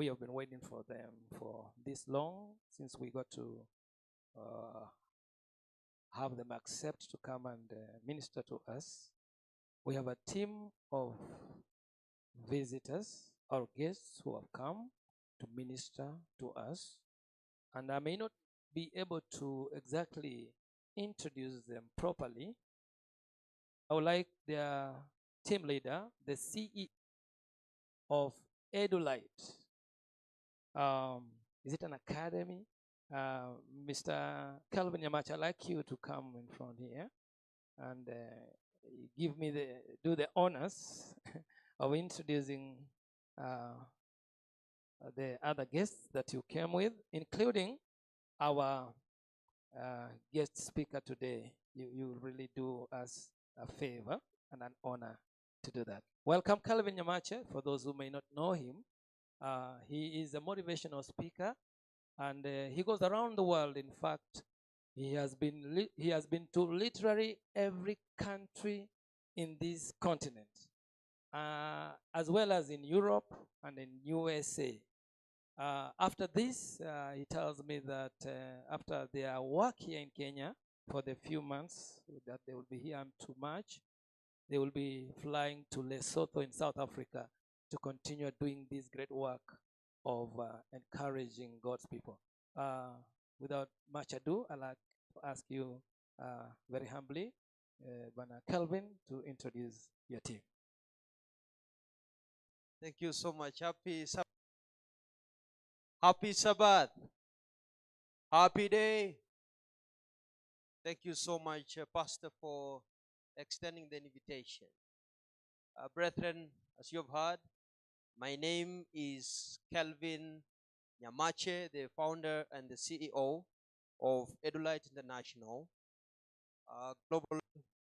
we have been waiting for them for this long, since we got to have them accept to come and minister to us. We have a team of visitors or guests who have come to minister to us, and I may not be able to exactly introduce them properly. I would like their team leader, the CEO of Edulite. Is it an academy? Mr. Calvin Yamacha, I'd like you to come in front here and do the honors of introducing the other guests that you came with, including our guest speaker today. You really do us a favor and an honor to do that. Welcome, Calvin Yamacha. For those who may not know him, he is a motivational speaker, and he goes around the world. In fact, he has been to literally every country in this continent, as well as in Europe and in USA. After this, he tells me that after their work here in Kenya for the few months that they will be here until March, they will be flying to Lesotho in South Africa to continue doing this great work of encouraging God's people. Without much ado, I'd like to ask you very humbly, Bana Calvin, to introduce your team. Thank you so much. Happy Sabbath. Happy day. Thank you so much, Pastor, for extending the invitation. Brethren, as you have heard, my name is Kelvin Nyamache, the founder and the CEO of Edulite International, a global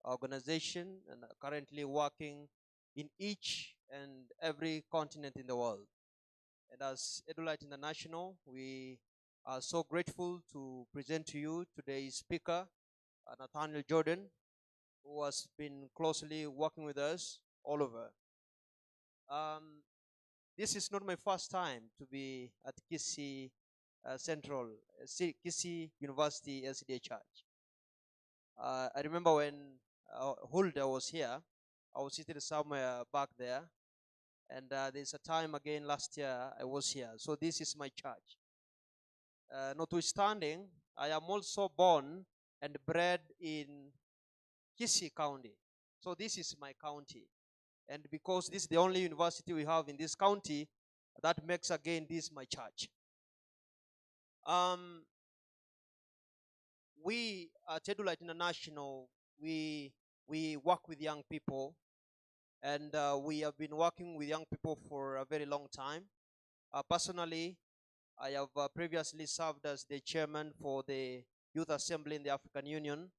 organization, and currently working in each and every continent in the world. And as Edulite International, we are so grateful to present to you today's speaker, Nathaniel Jordan, who has been closely working with us all over. This is not my first time to be at Kisii Kisii University SDA Church. I remember when Hulda was here, I was sitting somewhere back there, and there's a time again last year I was here. So this is my church. Notwithstanding, I am also born and bred in Kisii County. So this is my county. And because this is the only university we have in this county, that makes again this my church. We at Edulite International, we work with young people, and we have been working with young people for a very long time. Personally, I have previously served as the chairman for the Youth Assembly in the African Union,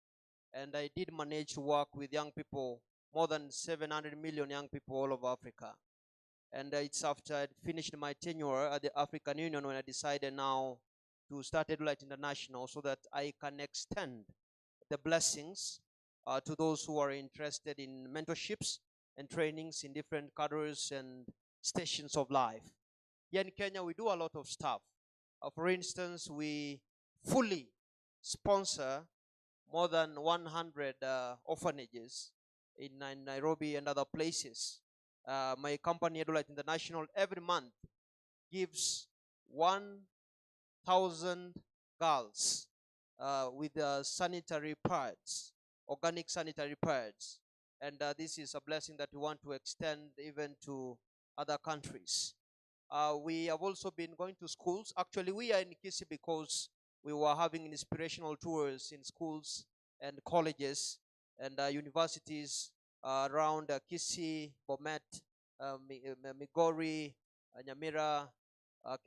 and I did manage to work with young people, more than 700 million young people all over Africa. And it's after I finished my tenure at the African Union when I decided now to start Edulite International so that I can extend the blessings to those who are interested in mentorships and trainings in different cadres and stations of life. Here in Kenya, we do a lot of stuff. For instance, we fully sponsor more than 100 orphanages in Nairobi and other places. My company, Edulite International, every month gives 1,000 girls with sanitary pads, organic sanitary pads. And this is a blessing that we want to extend even to other countries. We have also been going to schools. Actually, we are in Kisii because we were having inspirational tours in schools and colleges and universities around Kisii, Bomet, Migori, Nyamira,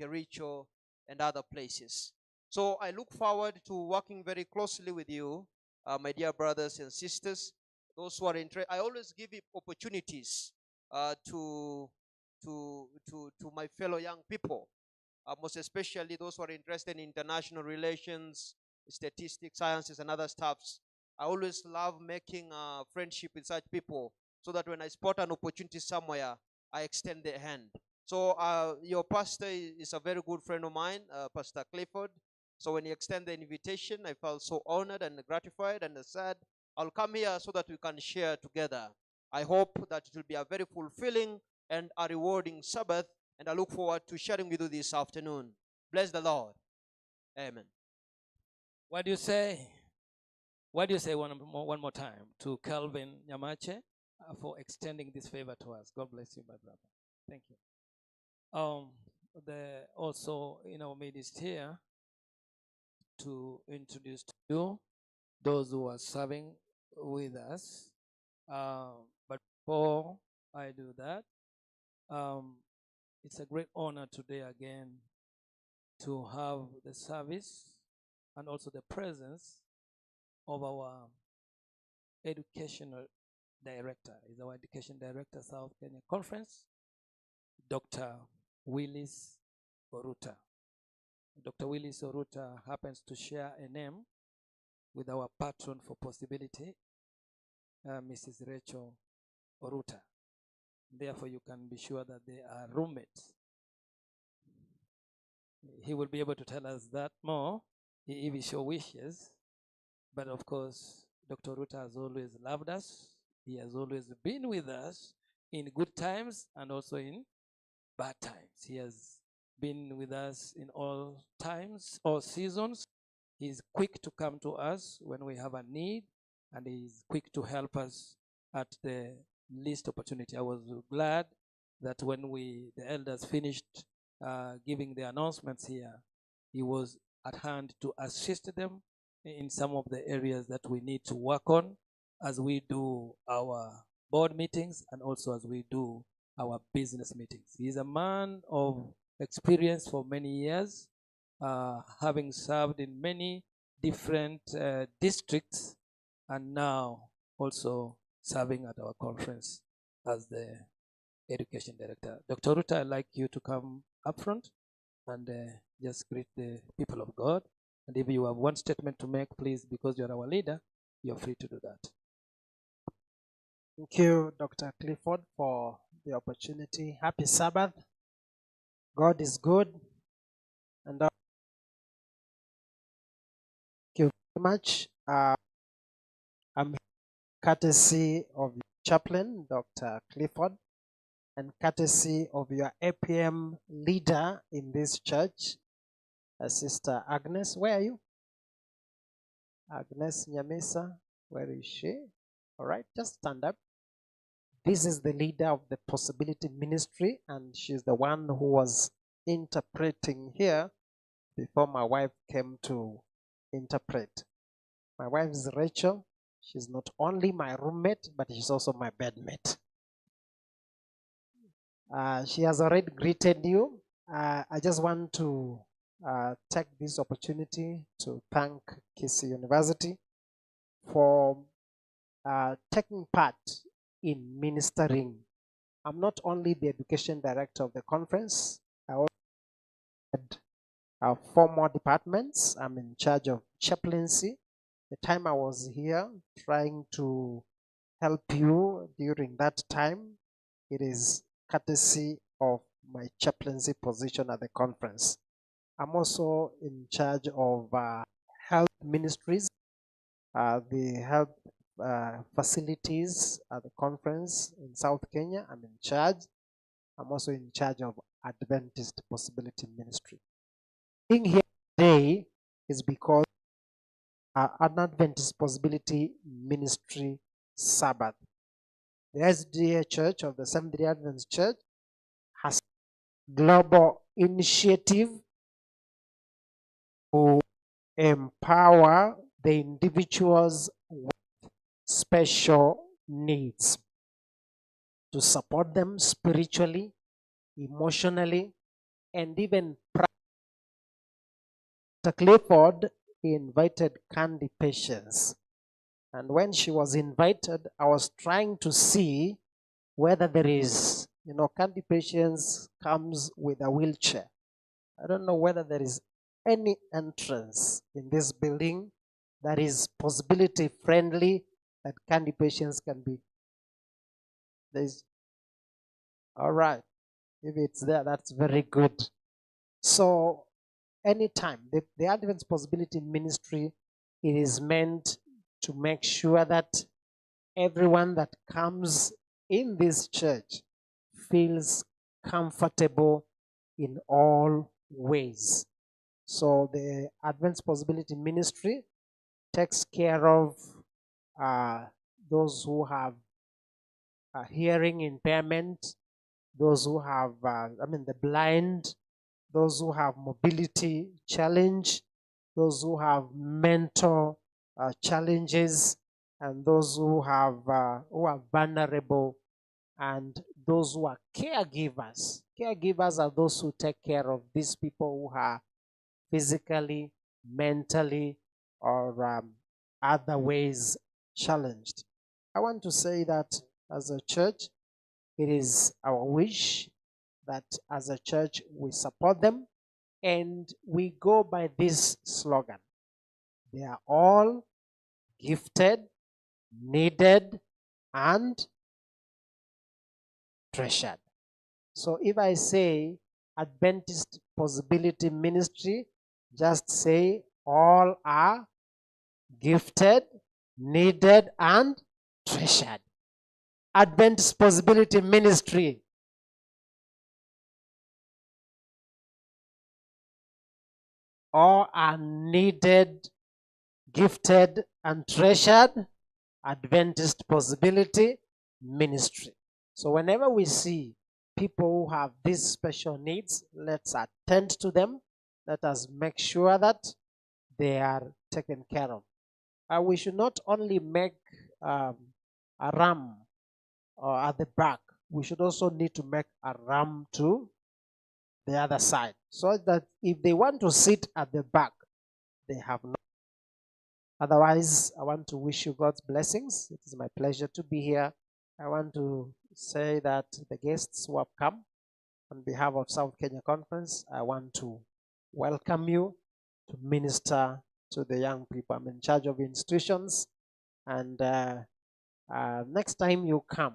Kericho, and other places. So I look forward to working very closely with you, my dear brothers and sisters. Those who are interested, I always give opportunities to my fellow young people, most especially those who are interested in international relations, statistics, sciences, and other stuffs. I always love making friendship with such people so that when I spot an opportunity somewhere, I extend the hand. So your pastor is a very good friend of mine, Pastor Clifford. So when he extended the invitation, I felt so honored and gratified, and I said, I'll come here so that we can share together. I hope that it will be a very fulfilling and a rewarding Sabbath, and I look forward to sharing with you this afternoon. Bless the Lord. Amen. What do you say? What do you say one more time to Calvin Nyamache for extending this favor to us? God bless you, my brother. Thank you. Also in our midst here to introduce to you those who are serving with us. But before I do that, it's a great honor today again to have the service and also the presence of our educational director. Is our education director, South Kenya Conference, Dr. Willis Oruta. Dr. Willis Oruta happens to share a name with our patron for possibility, Mrs. Rachel Oruta. Therefore, you can be sure that they are roommates. He will be able to tell us that more if he so wishes. But of course, Dr. Oruta has always loved us. He has always been with us in good times and also in bad times. He has been with us in all times, all seasons. He's quick to come to us when we have a need, and he's quick to help us at the least opportunity. I was glad that when the elders finished giving the announcements here, he was at hand to assist them in some of the areas that we need to work on as we do our board meetings and also as we do our business meetings. He's a man of experience for many years, having served in many different districts, and now also serving at our conference as the education director. Dr. Ruta, I'd like you to come up front and just greet the people of God. And if you have one statement to make, please, because you're our leader, you're free to do that. Thank you, Dr. Clifford, for the opportunity. Happy Sabbath. God is good. And thank you very much. I'm courtesy of your chaplain, Dr. Clifford, and courtesy of your APM leader in this church, Sister Agnes. Where are you? Agnes Nyamisa. Where is she? All right, just stand up. This is the leader of the Possibility Ministry, and she's the one who was interpreting here before my wife came to interpret. My wife is Rachel. She's not only my roommate, but she's also my bedmate. She has already greeted you. I just want to take this opportunity to thank Kisii University for taking part in ministering. I'm not only the education director of the conference, I also had 4 more departments. I'm in charge of chaplaincy. The time I was here trying to help you during that time, it is courtesy of my chaplaincy position at the conference. I'm also in charge of health ministries, the health facilities at the conference in South Kenya. I'm in charge. I'm also in charge of Adventist Possibility Ministry. Being here today is because an Adventist Possibility Ministry Sabbath. The SDA Church of the Seventh-day Adventist Church has a global initiative to empower the individuals with special needs, to support them spiritually, emotionally, and even Dr. Clifford invited Candy Patience. And when she was invited, I was trying to see whether there is, Candy Patience comes with a wheelchair. I don't know whether there is any entrance in this building that is possibility friendly that Candy Patience can be. There's, all right. If it's there, that's very good. So anytime, the Adventist Possibility Ministry, it is meant to make sure that everyone that comes in this church feels comfortable in all ways. So the Adventist Possibility Ministry takes care of those who have hearing impairment, those who have, the blind, those who have mobility challenge, those who have mental challenges, and those who are vulnerable, and those who are caregivers. Caregivers are those who take care of these people who are physically, mentally, or other ways challenged. I want to say that as a church, it is our wish that as a church we support them, and we go by this slogan: they are all gifted, needed, and treasured. So if I say Adventist Possibility Ministry, just say all are gifted, needed, and treasured. Adventist Possibility Ministry. All are needed, gifted, and treasured. Adventist Possibility Ministry. So whenever we see people who have these special needs, let's attend to them. Let us make sure that they are taken care of. We should not only make a ramp at the back, we should also need to make a ramp to the other side, so that if they want to sit at the back, they have no. Otherwise, I want to wish you God's blessings. It is my pleasure to be here. I want to say that the guests who have come on behalf of South Kenya Conference, I want to welcome you to minister to the young people. I'm in charge of institutions, and next time you come,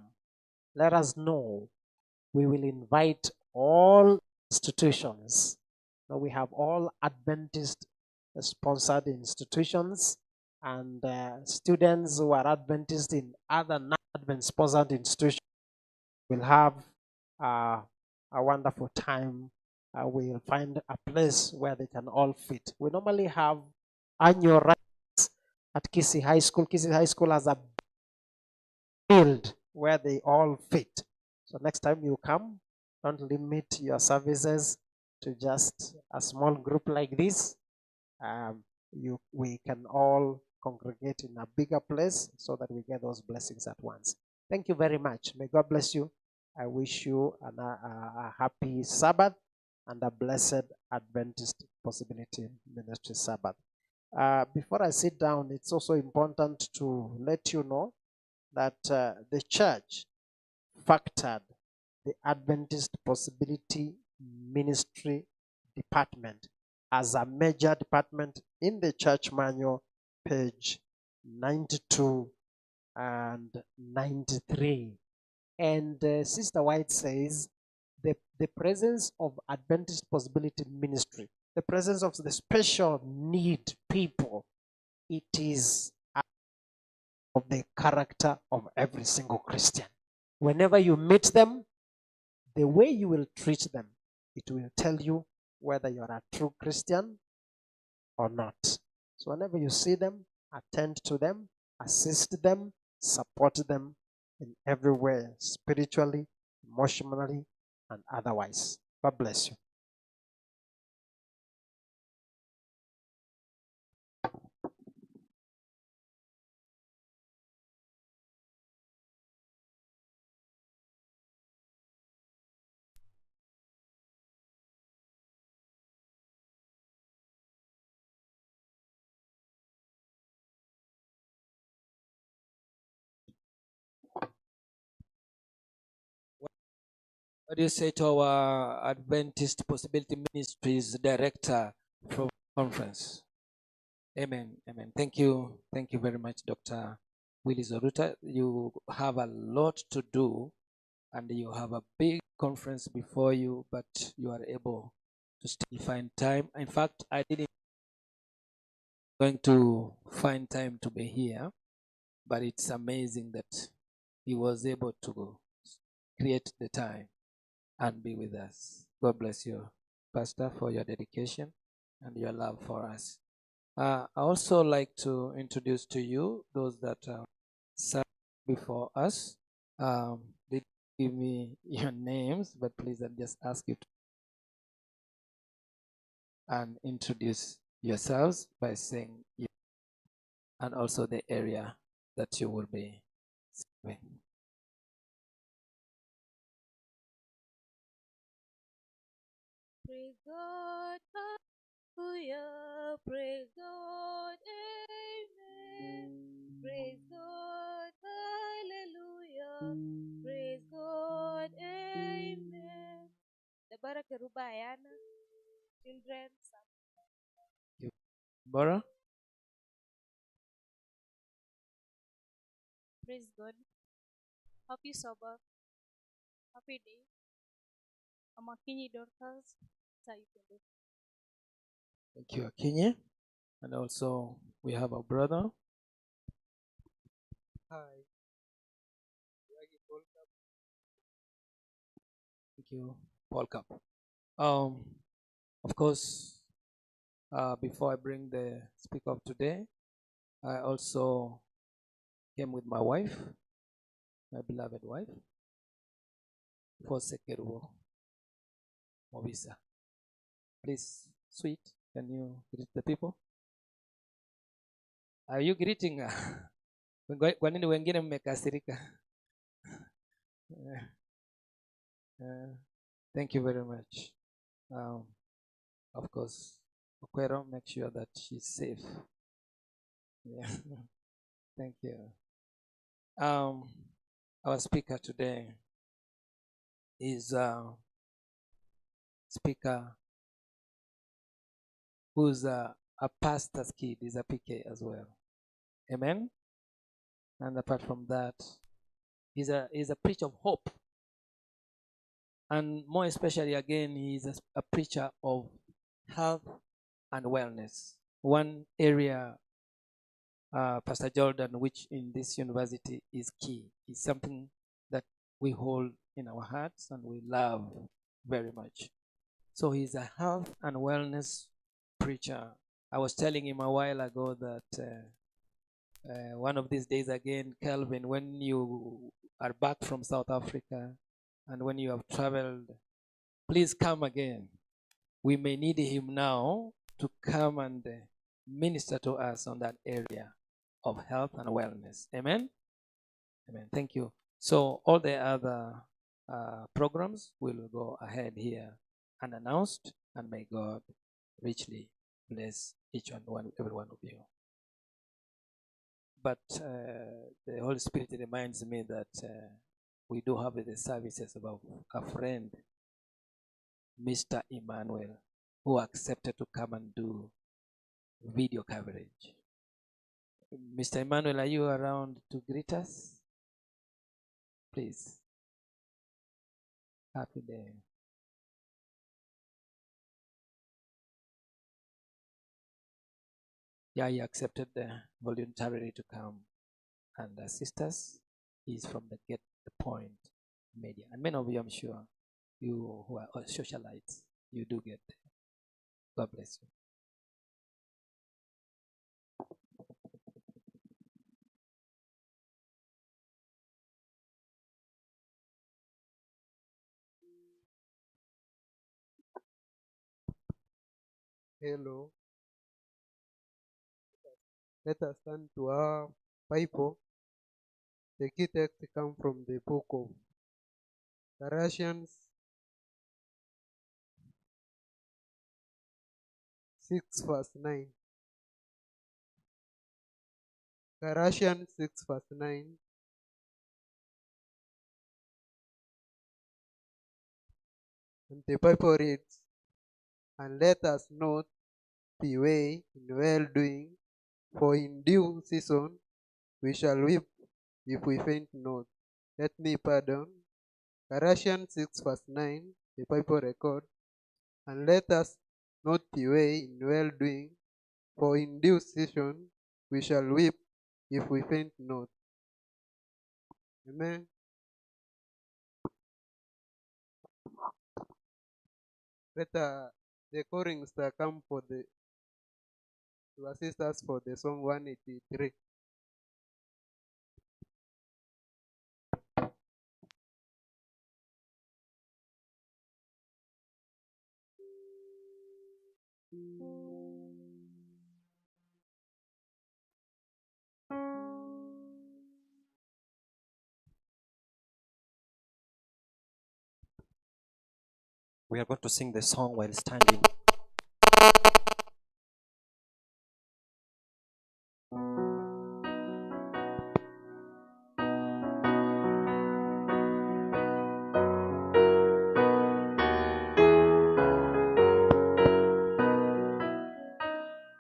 let us know. We will invite all institutions. Now we have all Adventist sponsored institutions, and students who are Adventist in other non-Adventist sponsored institutions will have a wonderful time. We'll find a place where they can all fit. We normally have annual rides at Kisii High School. Kisii High School has a field where they all fit. So next time you come, don't limit your services to just a small group like this. We can all congregate in a bigger place so that we get those blessings at once. Thank you very much. May God bless you. I wish you a happy Sabbath and a blessed Adventist Possibility Ministry Sabbath. Before I sit down, it's also important to let you know that the church factored the Adventist Possibility Ministry Department as a major department in the church manual, page 92 and 93. And Sister White says the presence of Adventist Possibility Ministry, the presence of the special need people, it is of the character of every single Christian. Whenever you meet them, the way you will treat them, it will tell you whether you're a true Christian or not. So whenever you see them, attend to them, assist them, support them in every way, spiritually, emotionally, and otherwise. God bless you. What do you say to our Adventist Possibility Ministries Director for conference? Amen. Amen. Thank you. Thank you very much, Dr. Willie Zoruta. You have a lot to do and you have a big conference before you, but you are able to still find time. In fact, I didn't going to find time to be here, but it's amazing that he was able to create the time and be with us. God bless you, Pastor, for your dedication and your love for us. I also like to introduce to you those that sat before us. They give me your names, but please, I'll just ask you to and introduce yourselves by saying you and also the area that you will be serving. Praise God, hallelujah, praise God, amen. Praise God, hallelujah, praise God, amen. The Baraka Rubayana, children, Bora? praise God. Happy Sabbath, happy day. I'm Akinyi Dorcas. Thank you, Akinye. And also, we have a brother. Hi. Thank you, Paul Cup. Of course, before I bring the speaker of today, I also came with my wife, my beloved wife, for Sekeruo Mobisa. Please, sweet, can you greet the people? Are you greeting? Kwa nini wengine mmekasirika? Thank you very much. Of course, Okwero, make sure that she's safe. Yeah. Thank you. Our speaker today is a speaker who's a pastor's kid, is a PK as well. Amen. And apart from that, he's a preacher of hope. And more especially, again, he's a preacher of health and wellness. One area, Pastor Jordan, which in this university is key, is something that we hold in our hearts and we love very much. So he's a health and wellness preacher. I was telling him a while ago that one of these days again, Calvin, when you are back from South Africa and when you have traveled, please come again. We may need him now to come and minister to us on that area of health and wellness. Amen? Amen. Thank you. So all the other programs will go ahead here unannounced, and may God richly bless each and every one of you. But the Holy Spirit reminds me that we do have the services about a friend, Mr. Emmanuel, who accepted to come and do video coverage. Mr. Emmanuel, are you around to greet us? Please. Happy day. Yeah, he accepted voluntarily to come and assist us. He's from the Get the Point media. And many of you, I'm sure, you who are socialites, you do get there. God bless you. Hello. Let us turn to our Bible. The key text comes from the book of Galatians 6 verse 9. Galatians 6 verse 9. And the Bible reads, and let us not be weary in well doing, for in due season we shall reap if we faint not. Let me pardon. Galatians 6 verse 9, the Bible record, and let us not be weary in well-doing, for in due season we shall weep if we faint not. Amen. Let the chorings come for to assist us for the song 183. We are going to sing the song while standing.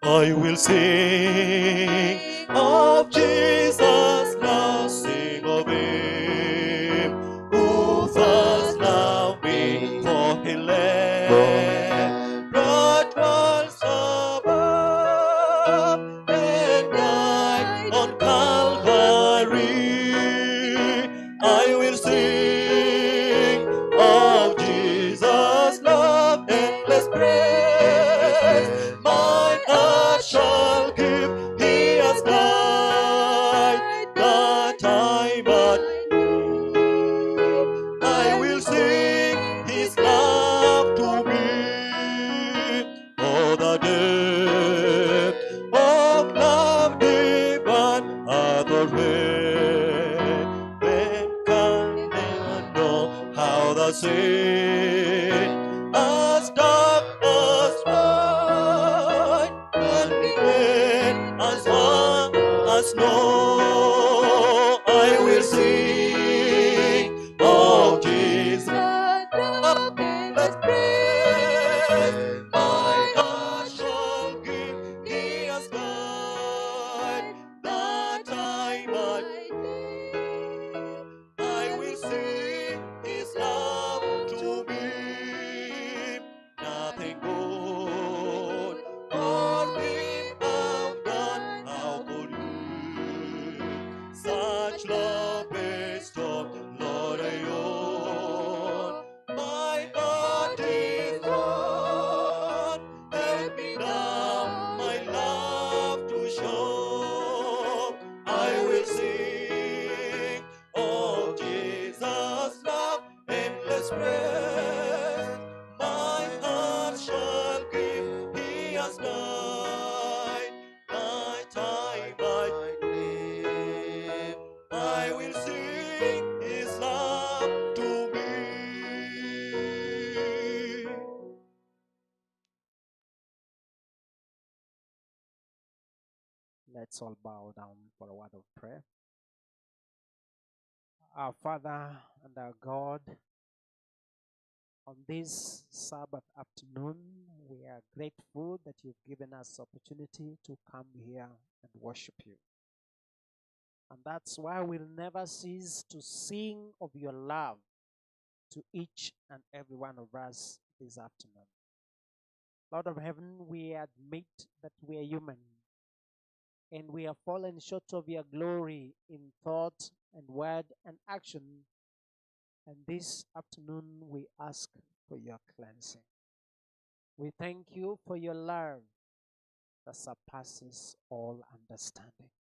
I will sing of Jesus, now sing of him who first loved me, for he left bright worlds above and died on Calvary. I will sing of Jesus' love, endless praise. My heart shall give, he has died that I might live. I will sing his love to me. Oh, the depth of love divine, heaven can never know how the saint as dark as night can be made as white as snow. I will sing of Jesus. Let's praise. My heart shall give, he has died that I might live. I will sing his love to me. Nothing good for him I've done. How could you such love bestow, Lord, I own. My heart is gone. Help me now, my love to show. I will sing of Jesus' love, endless praise. My heart shall give, he has died that I might live. I will sing his love to me. Let's all bow down for a word of prayer. Our Father and our God, on this Sabbath afternoon, we are grateful that you've given us opportunity to come here and worship you. And that's why we'll never cease to sing of your love to each and every one of us this afternoon. Lord of heaven, we admit that we are human and we have fallen short of your glory in thought and word and action. And this afternoon, we ask for your cleansing. We thank you for your love that surpasses all understanding.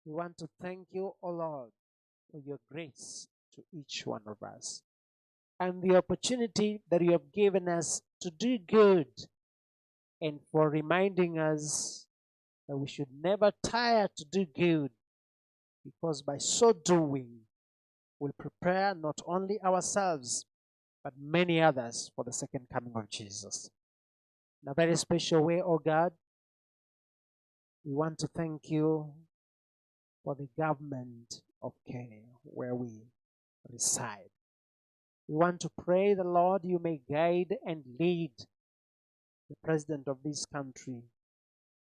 We want to thank you, O Lord, for your grace to each one of us and the opportunity that you have given us to do good, and for reminding us that we should never tire to do good, because by so doing, we'll prepare not only ourselves, but many others for the second coming of Jesus. In a very special way, O God, we want to thank you for the government of Kenya, where we reside. We want to pray the Lord, you may guide and lead the president of this country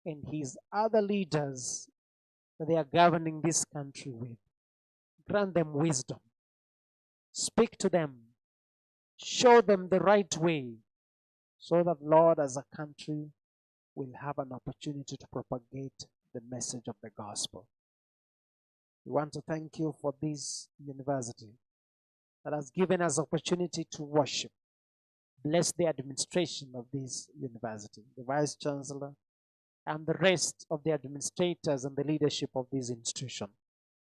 and his other leaders that they are governing this country with. Grant them wisdom Speak to them. Show them the right way, so that, Lord, as a country, we'll have an opportunity to propagate the message of the gospel. We want to thank you for this university that has given us opportunity to worship. Bless the administration of this university, the Vice Chancellor, and the rest of the administrators and the leadership of this institution.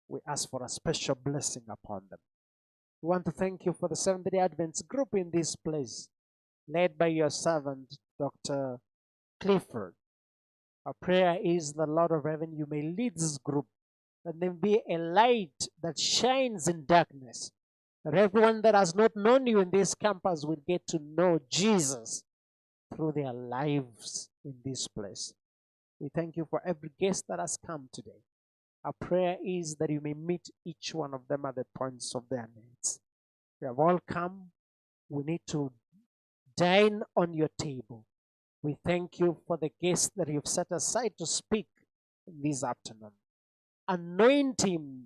We ask for a special blessing upon them. We want to thank you for the Seventh-day Adventist group in this place, led by your servant, Dr. Clifford. Our prayer is that, Lord of Heaven, you may lead this group, that there be a light that shines in darkness, that everyone that has not known you in this campus will get to know Jesus through their lives in this place. We thank you for every guest that has come today. Our prayer is that you may meet each one of them at the points of their needs. We have all come. We need to dine on your table. We thank you for the guests that you've set aside to speak this afternoon. Anoint him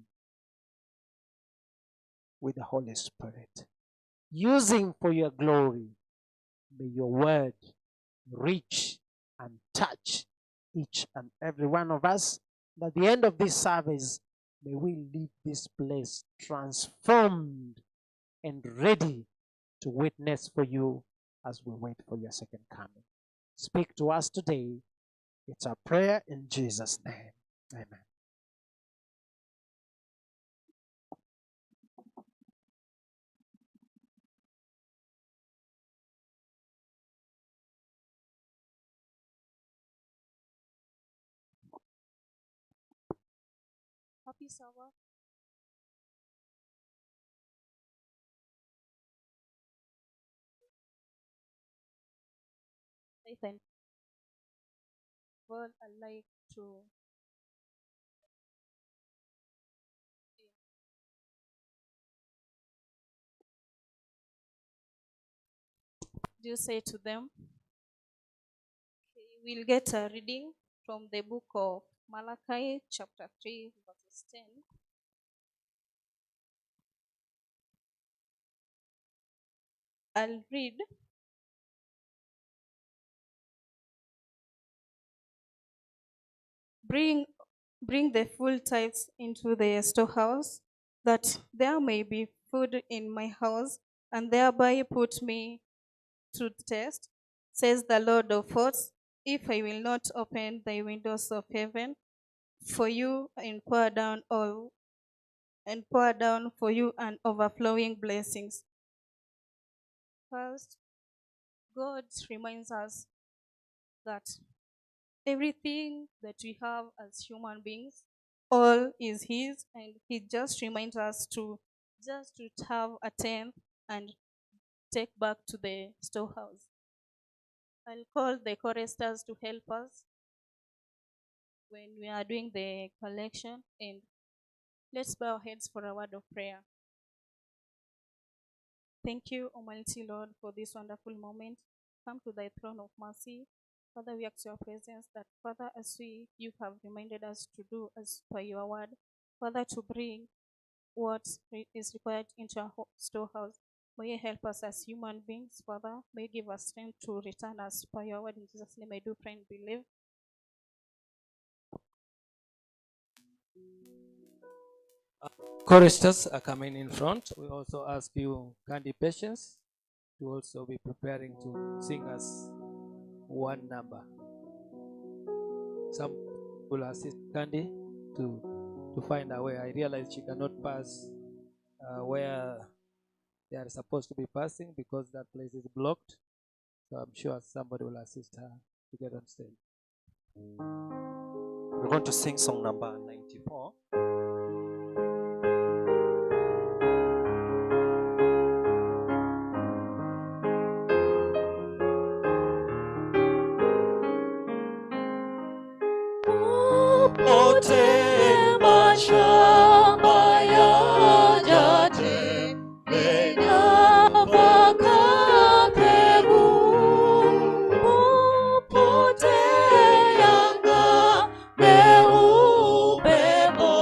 with the Holy Spirit. Use him for your glory. May your word reach and touch each and every one of us. At the end of this service, may we leave this place transformed and ready to witness for you as we wait for your second coming. Speak to us today. It's our prayer in Jesus' name. Amen. Happy Sabbath. Tithing. Well, I'd like to just say to them, we'll get a reading from the book of Malachi, chapter 3, verses 10. I'll read. Bring the full tithes into the storehouse, that there may be food in my house, and thereby put me to the test, says the Lord of hosts, if I will not open the windows of heaven for you and pour down for you an overflowing blessings. First, God reminds us that everything that we have as human beings, all is His, and He just reminds us to have a tenth and take back to the storehouse. I'll call the choristers to help us when we are doing the collection, and let's bow our heads for a word of prayer. Thank you, Almighty Lord, for this wonderful moment. Come to thy throne of mercy. Father, we ask your presence that, Father, as you have reminded us to do as per your word, Father, to bring what is required into our storehouse. May you help us as human beings, Father. May you give us strength to return as per your word. In Jesus' name, I do pray and believe. Choristers are coming in front. We also ask you, Candy Patience, to also be preparing to sing us one number. Some will assist Candy to find a way. I realize she cannot pass where they are supposed to be passing because that place is blocked. So I'm sure somebody will assist her to get on stage. We're going to sing song number 94. Popote yanga meupepo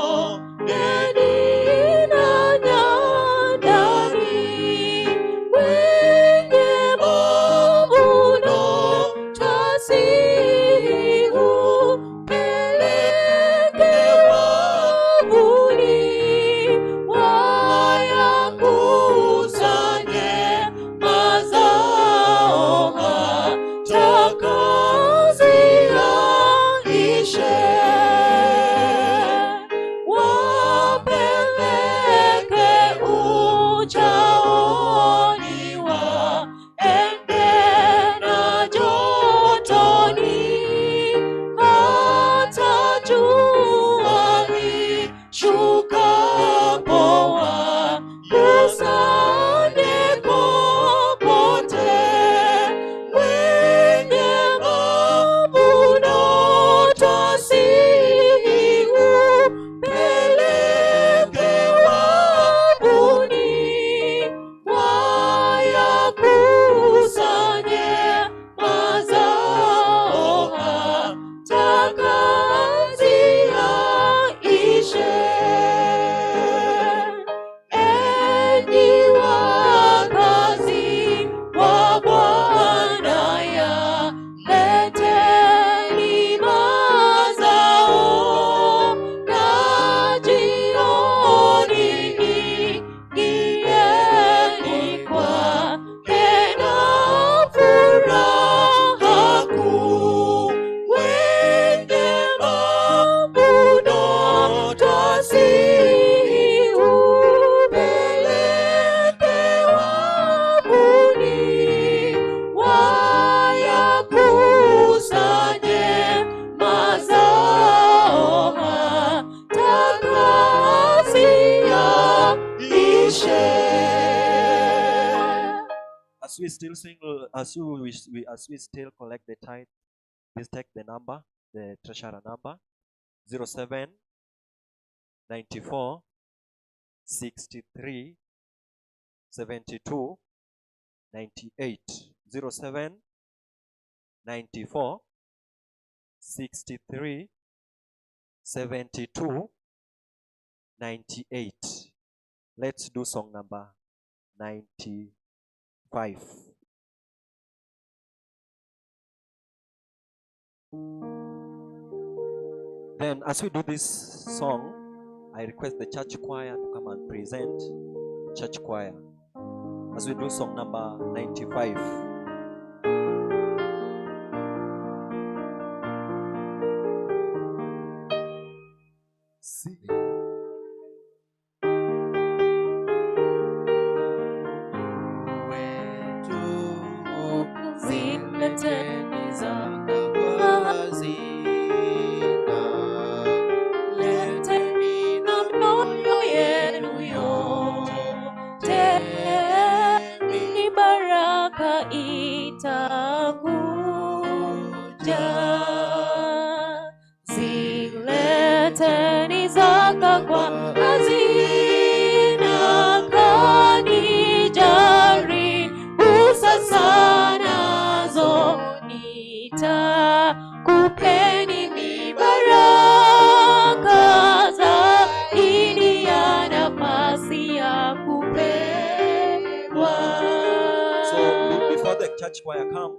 As we still sing, as we still collect the tithe, please take the number, the treasurer number, 07 94 63 72 98. 07 94 63 72 98. Let's do song number 95. Then, as we do this song, I request the church choir to come and present. Church choir, as we do song number 95. Church choir come,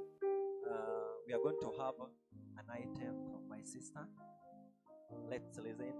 we are going to have an item from my sister. Let's listen.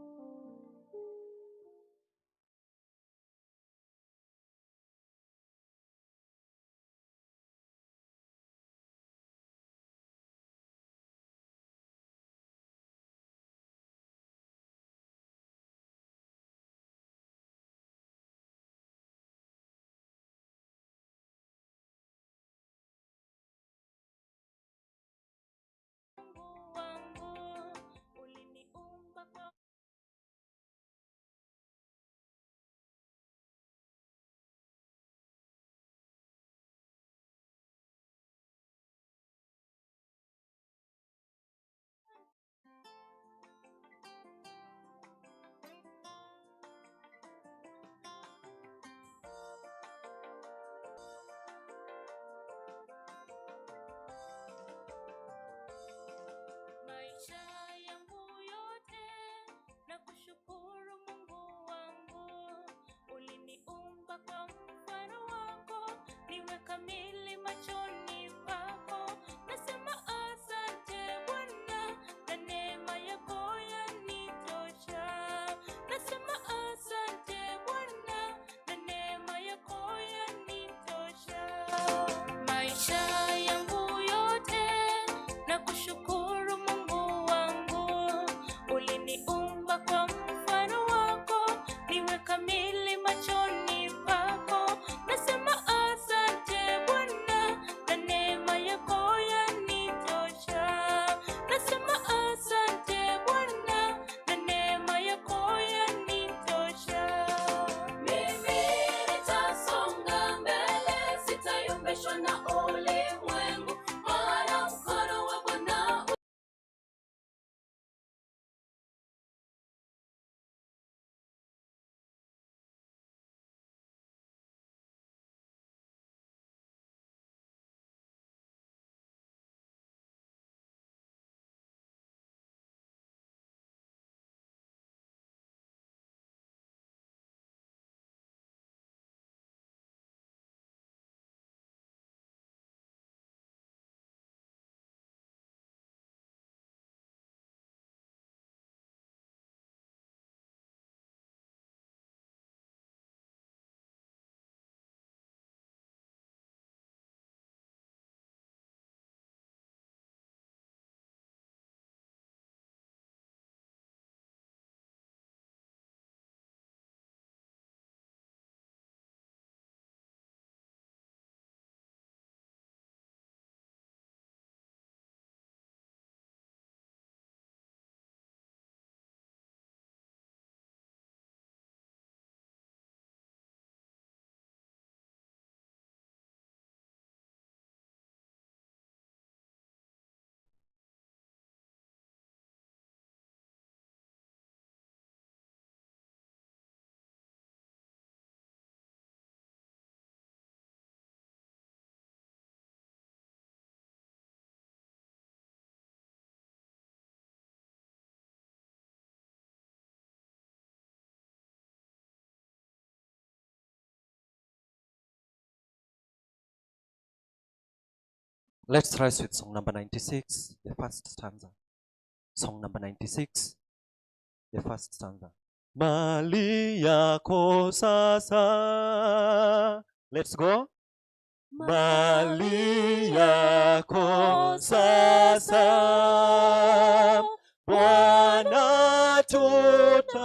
Let's rise with song number 96, the first stanza. Song number 96, the first stanza. Mali yako sasa. Let's go. Mali yako sasa, Bwana tutatoa,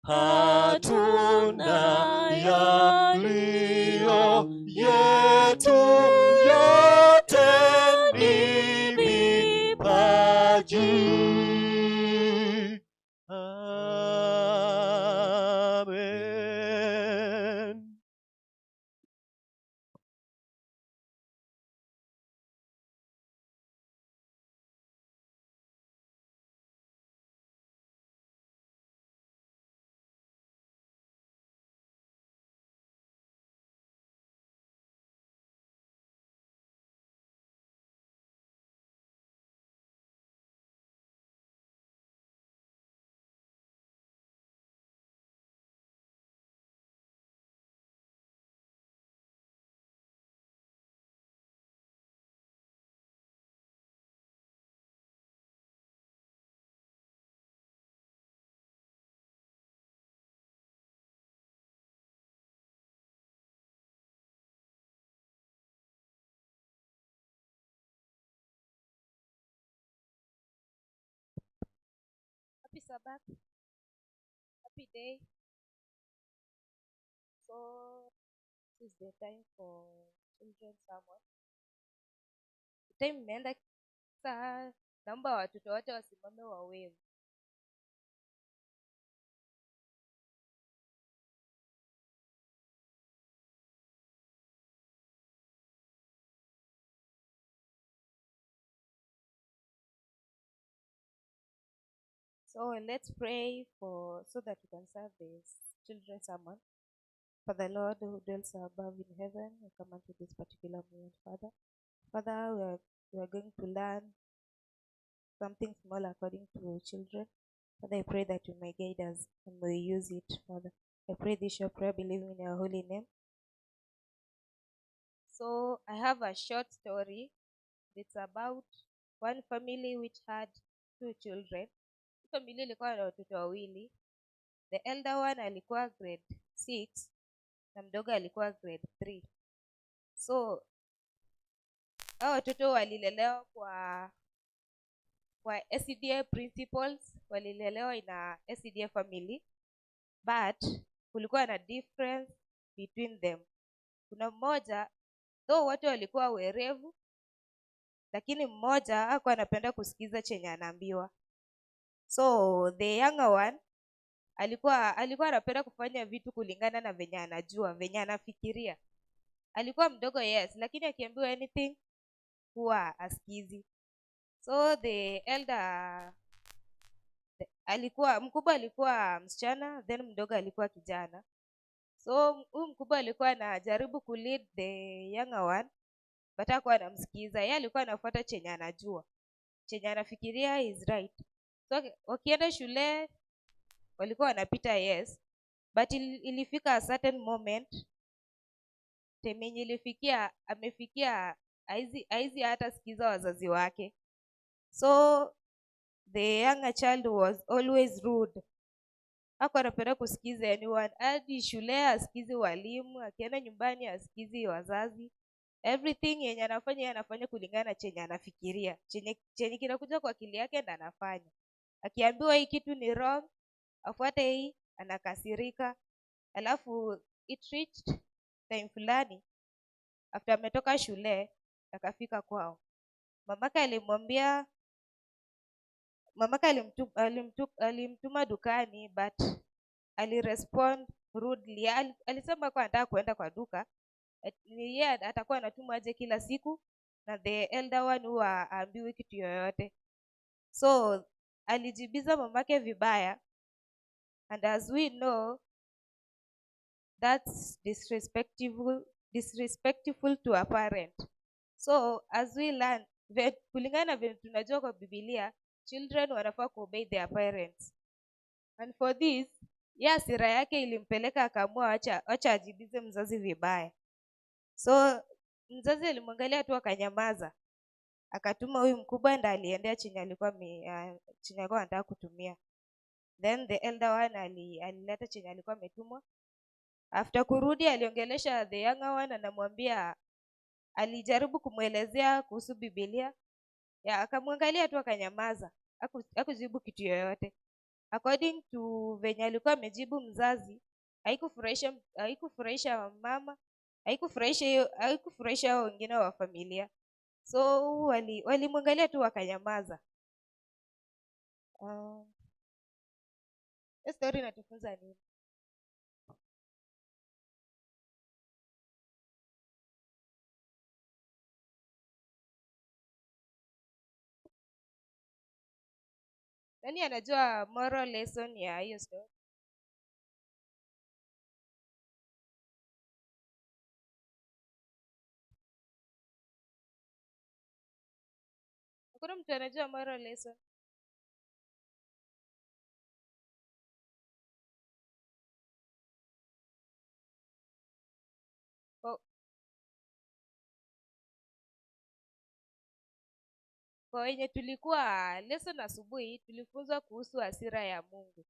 hatuna yaliyo yetu, yote ni vipaji. Amen. Happy Sabbath. Happy day. So this is the time for children's sermon. Time imeenda saa, naomba watoto wote wasimame wawewe. So let's pray so that we can serve this children's sermon. For the Lord who dwells above in heaven, we come unto this particular moment, Father. Father, we are going to learn something small according to children. Father, I pray that you may guide us and may use it, Father. I pray this your prayer, believing in your holy name. So I have a short story. It's about one family which had 2 children. Family ilikuwa na watoto wawili. The elder one alikuwa grade 6 na mdogo alikuwa grade 3. So hao watoto walilelewa kwa SDA principles, walilelewa ina SDA family, but kulikuwa na difference between them. Kuna mmoja, though wote walikuwa werevu, lakini mmoja hakuwa anapenda kusikiza chenye anaambiwa. So the younger one alikuwa anapenda kufanya vitu kulingana na venye anajua, venye anafikiria. Alikuwa mdogo, yes, lakini akiambiwa anything huwa asikizi. So the elder mkubwa alikuwa msichana, then mdogo alikuwa kijana. So huyu mkubwa alikuwa anajaribu kulead the younger one, but hakuwa anamsikiza. Yeye alikuwa anafuata chenye anajua, chenye anafikiria is right. So wakienda shule walikuwa wanapita, yes, but ilifika a certain moment temenye amefikia aizi hata sikiza wazazi wake. So the younger child was always rude. Hakuwa anapenda kusikiza anyone. Hadi shule asikizi walimu, akienda nyumbani asikizi wazazi. Everything yenye anafanya kulingana na chenye anafikiria. Chenye kinakuja kwa akili yake ndo anafanya. Akiambiwa hii kitu ni wrong, afuate hii, anakasirika. Alafu it reached time fulani after ametoka shule akafika kwao. Mamake alimtuma dukani, but alirespond rudely. Alisema kwa anataka kuenda kwa duka, yeye atakuwa anatuma aje kila siku na the elder one huwa aambiwi kitu yoyote. So alijibiza mamake vibaya, and as we know that's disrespectful to a parent. So as we learn, kulingana na vile tunajua kwa Biblia, children wanafaa kuobey their parents. And for this, hasira yake ilimpeleka akaamua acha ajibize mzazi vibaya. So mzazi alimwangalia tu akanyamaza, akatuma huyu mkubwa ndo aliendea chenye alikuwa anataka kutumia. Then the elder one alileta chenye alikuwa ametumwa. After kurudi aliongelesha the younger one, anamwambia, alijaribu kumwelezea kuhusu Biblia, akamwangalia tu akanyamaza, hakujibu kitu yoyote. According to venye alikuwa amejibu mzazi, haikufurahisha mama, haikufurahisha hao wengine wa familia. So walimwangalia tu wakanyamaza. Story inatufunza nini? Nani anajua moral lesson ya hiyo story? Hakuna mtu anajua moral lesson? Kwa wenye tulikuwa lesson asubuhi, tulifunzwa kuhusu hasira ya Mungu.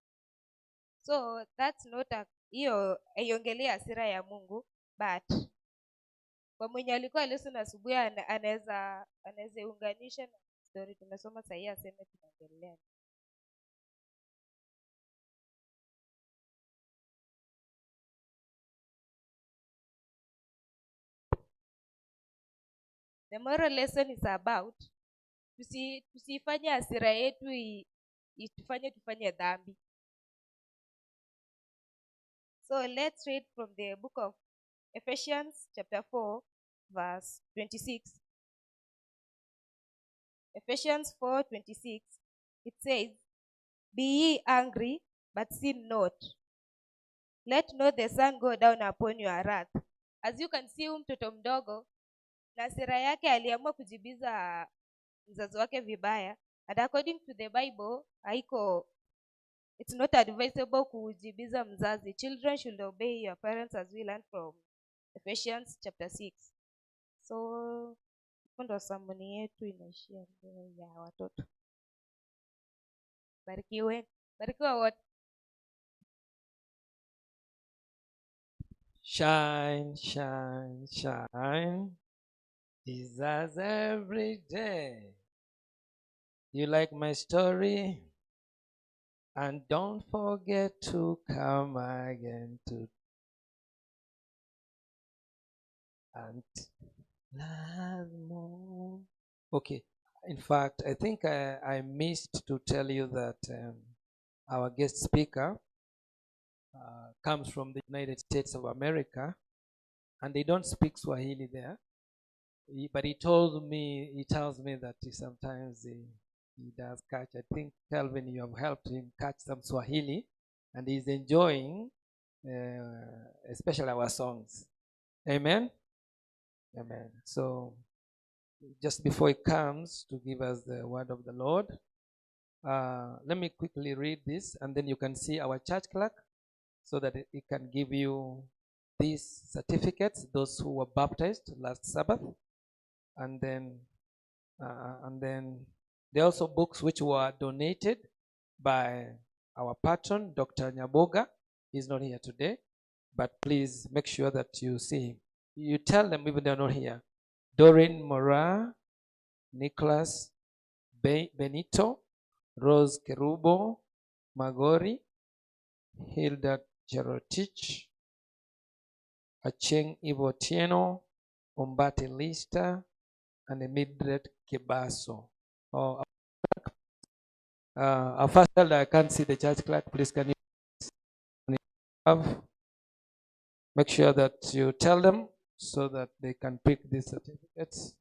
So that's not hiyo haiongelea hasira ya Mungu, but kwa mwenye alikuwa lesson asubuhi anaweza unganisha na story tumesoma sasa hii, aseme tunaendelea. The moral lesson is about tusifanye hasira yetu tufanye dhambi. So let's read from the book of Ephesians chapter 4 verse 26. Ephesians 4:26, it says, "Be ye angry, but sin not. Let not the sun go down upon your wrath." As you can see, mtoto mdogo na hasira yake aliamua kujibiza mzazi wake vibaya. And according to the Bible, it's not advisable kujibiza mzazi. Children should obey your parents, as we learn from Ephesians chapter 6. So ndo samuni yetu inaishia ya watoto. Barikiwa wote. Shine, shine, shine. Jesus every day. You like my story? And don't forget to come again to and learn more. Okay. In fact, I think I missed to tell you that our guest speaker comes from the United States of America, and they don't speak Swahili there. But he tells me that sometimes he does catch. I think, Calvin, you have helped him catch some Swahili, and he's enjoying especially our songs. Amen? Amen. So just before he comes to give us the word of the Lord, let me quickly read this, and then you can see our church clerk so that it can give you these certificates, those who were baptized last Sabbath. And then there are also books which were donated by our patron, Dr. Nyaboga. He's not here today, but please make sure that you see him. You tell them even they're not here. Doreen Mora, Nicholas Benito, Rose Kerubo, Magori, Hilda Jerotich, Acheng Ivotieno, Ombate Lista, and Mildred Kebaso. Our first elder, I can't see the church clerk. Please, can you make sure that you tell them so that they can pick these certificates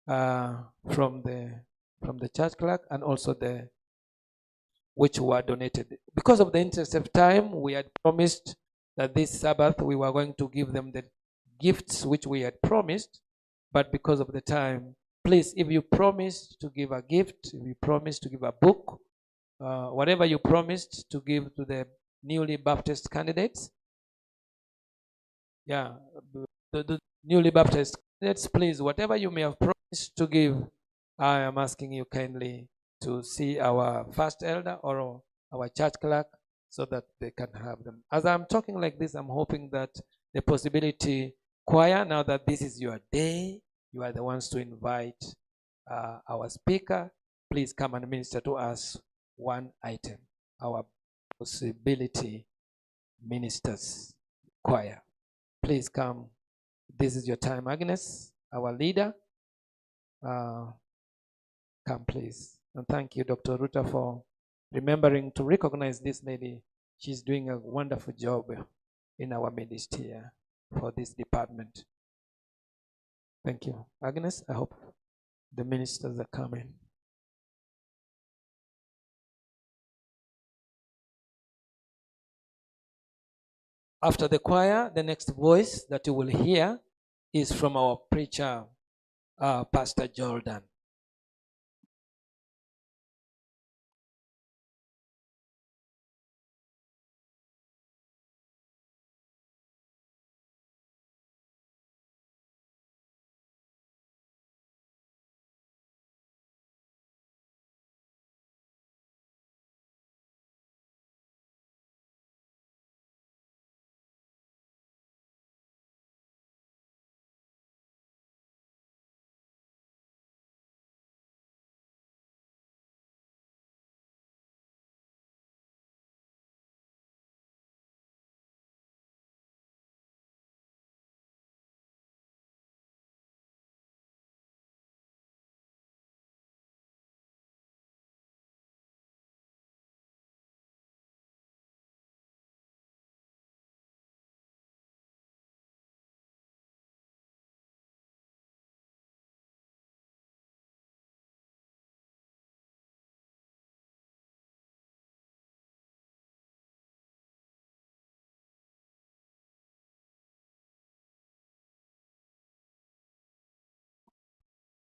from the church clerk, and also the which were donated. Because of the interest of time, we had promised that this Sabbath we were going to give them the gifts which we had promised, but because of the time, please, if you promised to give a gift, if you promised to give a book, whatever you promised to give to the newly baptized candidates, newly baptized candidates, please, whatever you may have promised to give, I am asking you kindly to see our first elder or our church clerk so that they can have them. As I'm talking like this, I'm hoping that the possibility choir, now that this is your day, you are the ones to invite our speaker. Please come and minister to us one item, our possibility ministers choir. Please come. This is your time. Agnes, our leader, come please. And thank you, Dr. Ruta, for remembering to recognize this lady. She's doing a wonderful job in our midst here for this department. Thank you. Agnes, I hope the ministers are coming. After the choir, the next voice that you will hear is from our preacher, Pastor Jordan.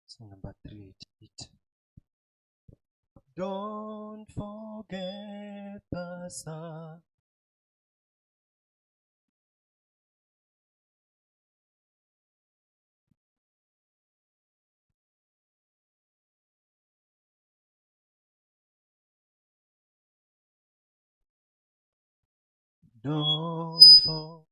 Song number 3. Don't forget the sun. Don't forget.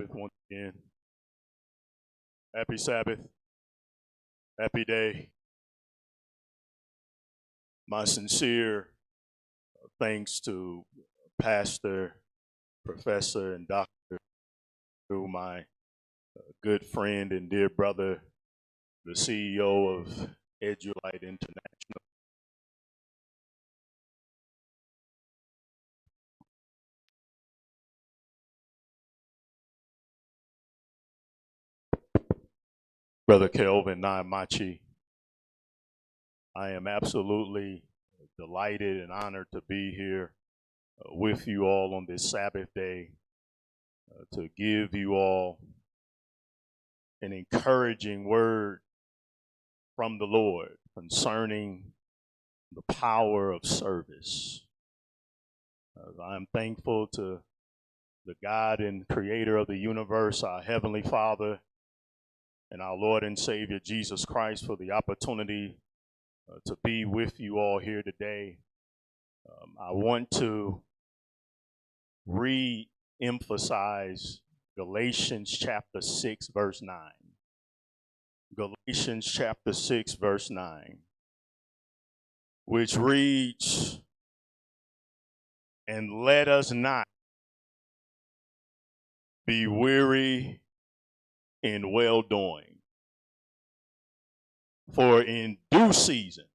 Once again, happy Sabbath, happy day. My sincere thanks to Pastor, Professor, and Doctor, to my good friend and dear brother, the CEO of Edulite International. Brother Kelvin Nyamachi. I am absolutely delighted and honored to be here with you all on this Sabbath day to give you all an encouraging word from the Lord concerning the power of service. I'm thankful to the God and creator of the universe, our Heavenly Father, and our Lord and Savior Jesus Christ for the opportunity to be with you all here today. I want to re-emphasize Galatians chapter 6, verse 9. Galatians chapter 6, verse 9, which reads, "And let us not be weary in well-doing, for in due season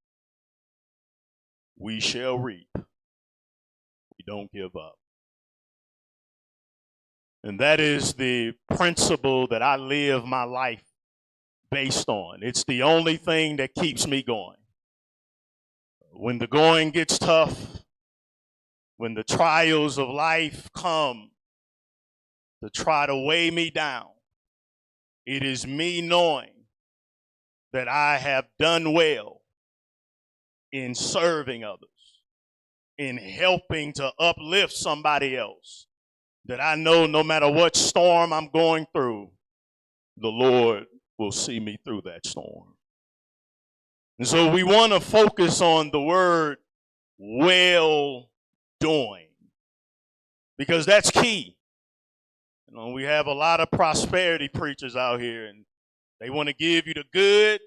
we shall reap. We don't give up." And that is the principle that I live my life based on. It's the only thing that keeps me going. When the going gets tough, when the trials of life come to try to weigh me down, it is me knowing that I have done well in serving others, in helping to uplift somebody else, that I know no matter what storm I'm going through, the Lord will see me through that storm. And so we want to focus on the word well doing, because that's key. You know, we have a lot of prosperity preachers out here, and they want to give you the good,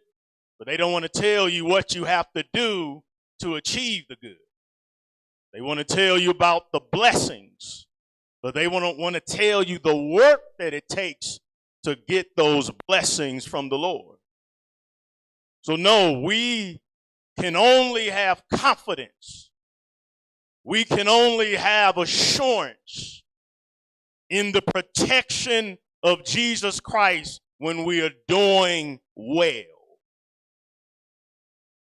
but they don't want to tell you what you have to do to achieve the good. They want to tell you about the blessings, but they want to tell you the work that it takes to get those blessings from the Lord. So no, we can only have confidence. We can only have assurance in the protection of Jesus Christ when we are doing well.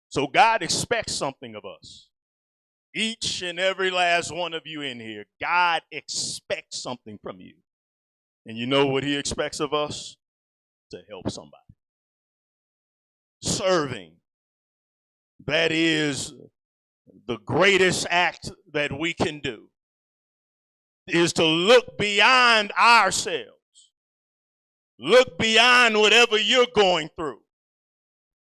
So God expects something of us. Each and every last one of you in here, God expects something from you. And you know what he expects of us? To help somebody. Serving. That is the greatest act that we can do, is to look beyond ourselves. Look beyond whatever you're going through.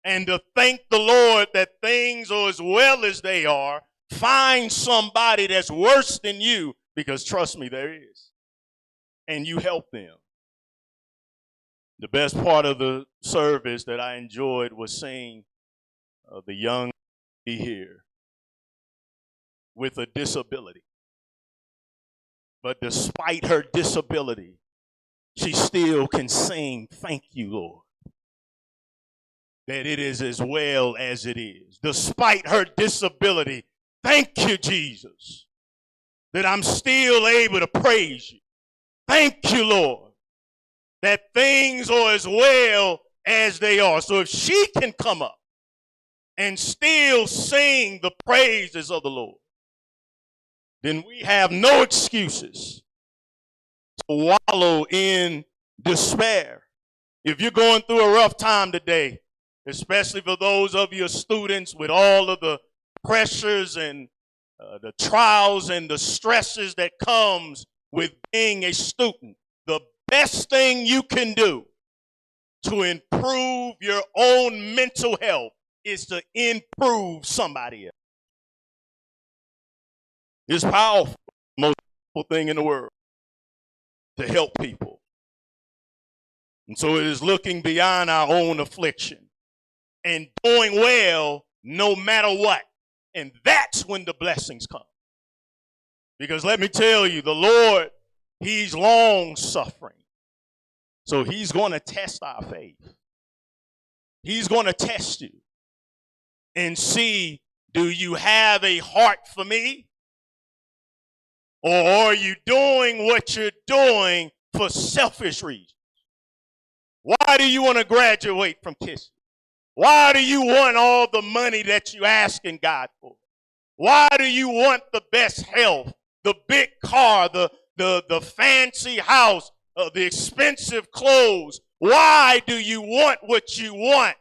And to thank the Lord that things are as well as they are. Find somebody that's worse than you, because trust me, there is. And you help them. The best part of the service that I enjoyed was seeing the young lady here with a disability. But despite her disability, she still can sing, "Thank you, Lord." That it is as well as it is. Despite her disability, thank you, Jesus, that I'm still able to praise you. Thank you, Lord, that things are as well as they are. So if she can come up and still sing the praises of the Lord, then we have no excuses to wallow in despair. If you're going through a rough time today, especially for those of you students with all of the pressures and the trials and the stresses that comes with being a student, the best thing you can do to improve your own mental health is to improve somebody else. It's powerful, most powerful thing in the world, to help people. And so it is looking beyond our own affliction and doing well no matter what. And that's when the blessings come. Because let me tell you, the Lord, he's long suffering. So he's going to test our faith. He's going to test you and see, do you have a heart for me? Or are you doing what you're doing for selfish reasons? Why do you want to graduate from Kisii? Why do you want all the money that you're asking God for? Why do you want the best health, the big car, the fancy house, the expensive clothes? Why do you want what you want,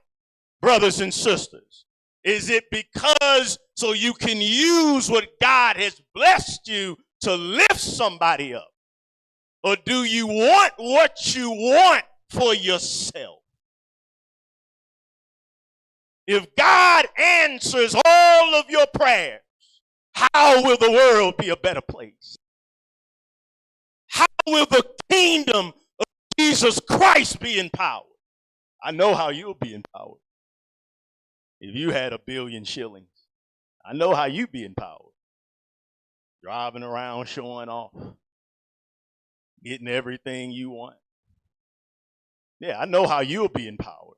brothers and sisters? Is it because so you can use what God has blessed you to lift somebody up? Or do you want what you want for yourself? If God answers all of your prayers, how will the world be a better place? How will the kingdom of Jesus Christ be empowered? I know how you'll be empowered. If you had $1 billion shillings, I know how you'd be empowered. Driving around, showing off, getting everything you want. Yeah, I know how you'll be empowered.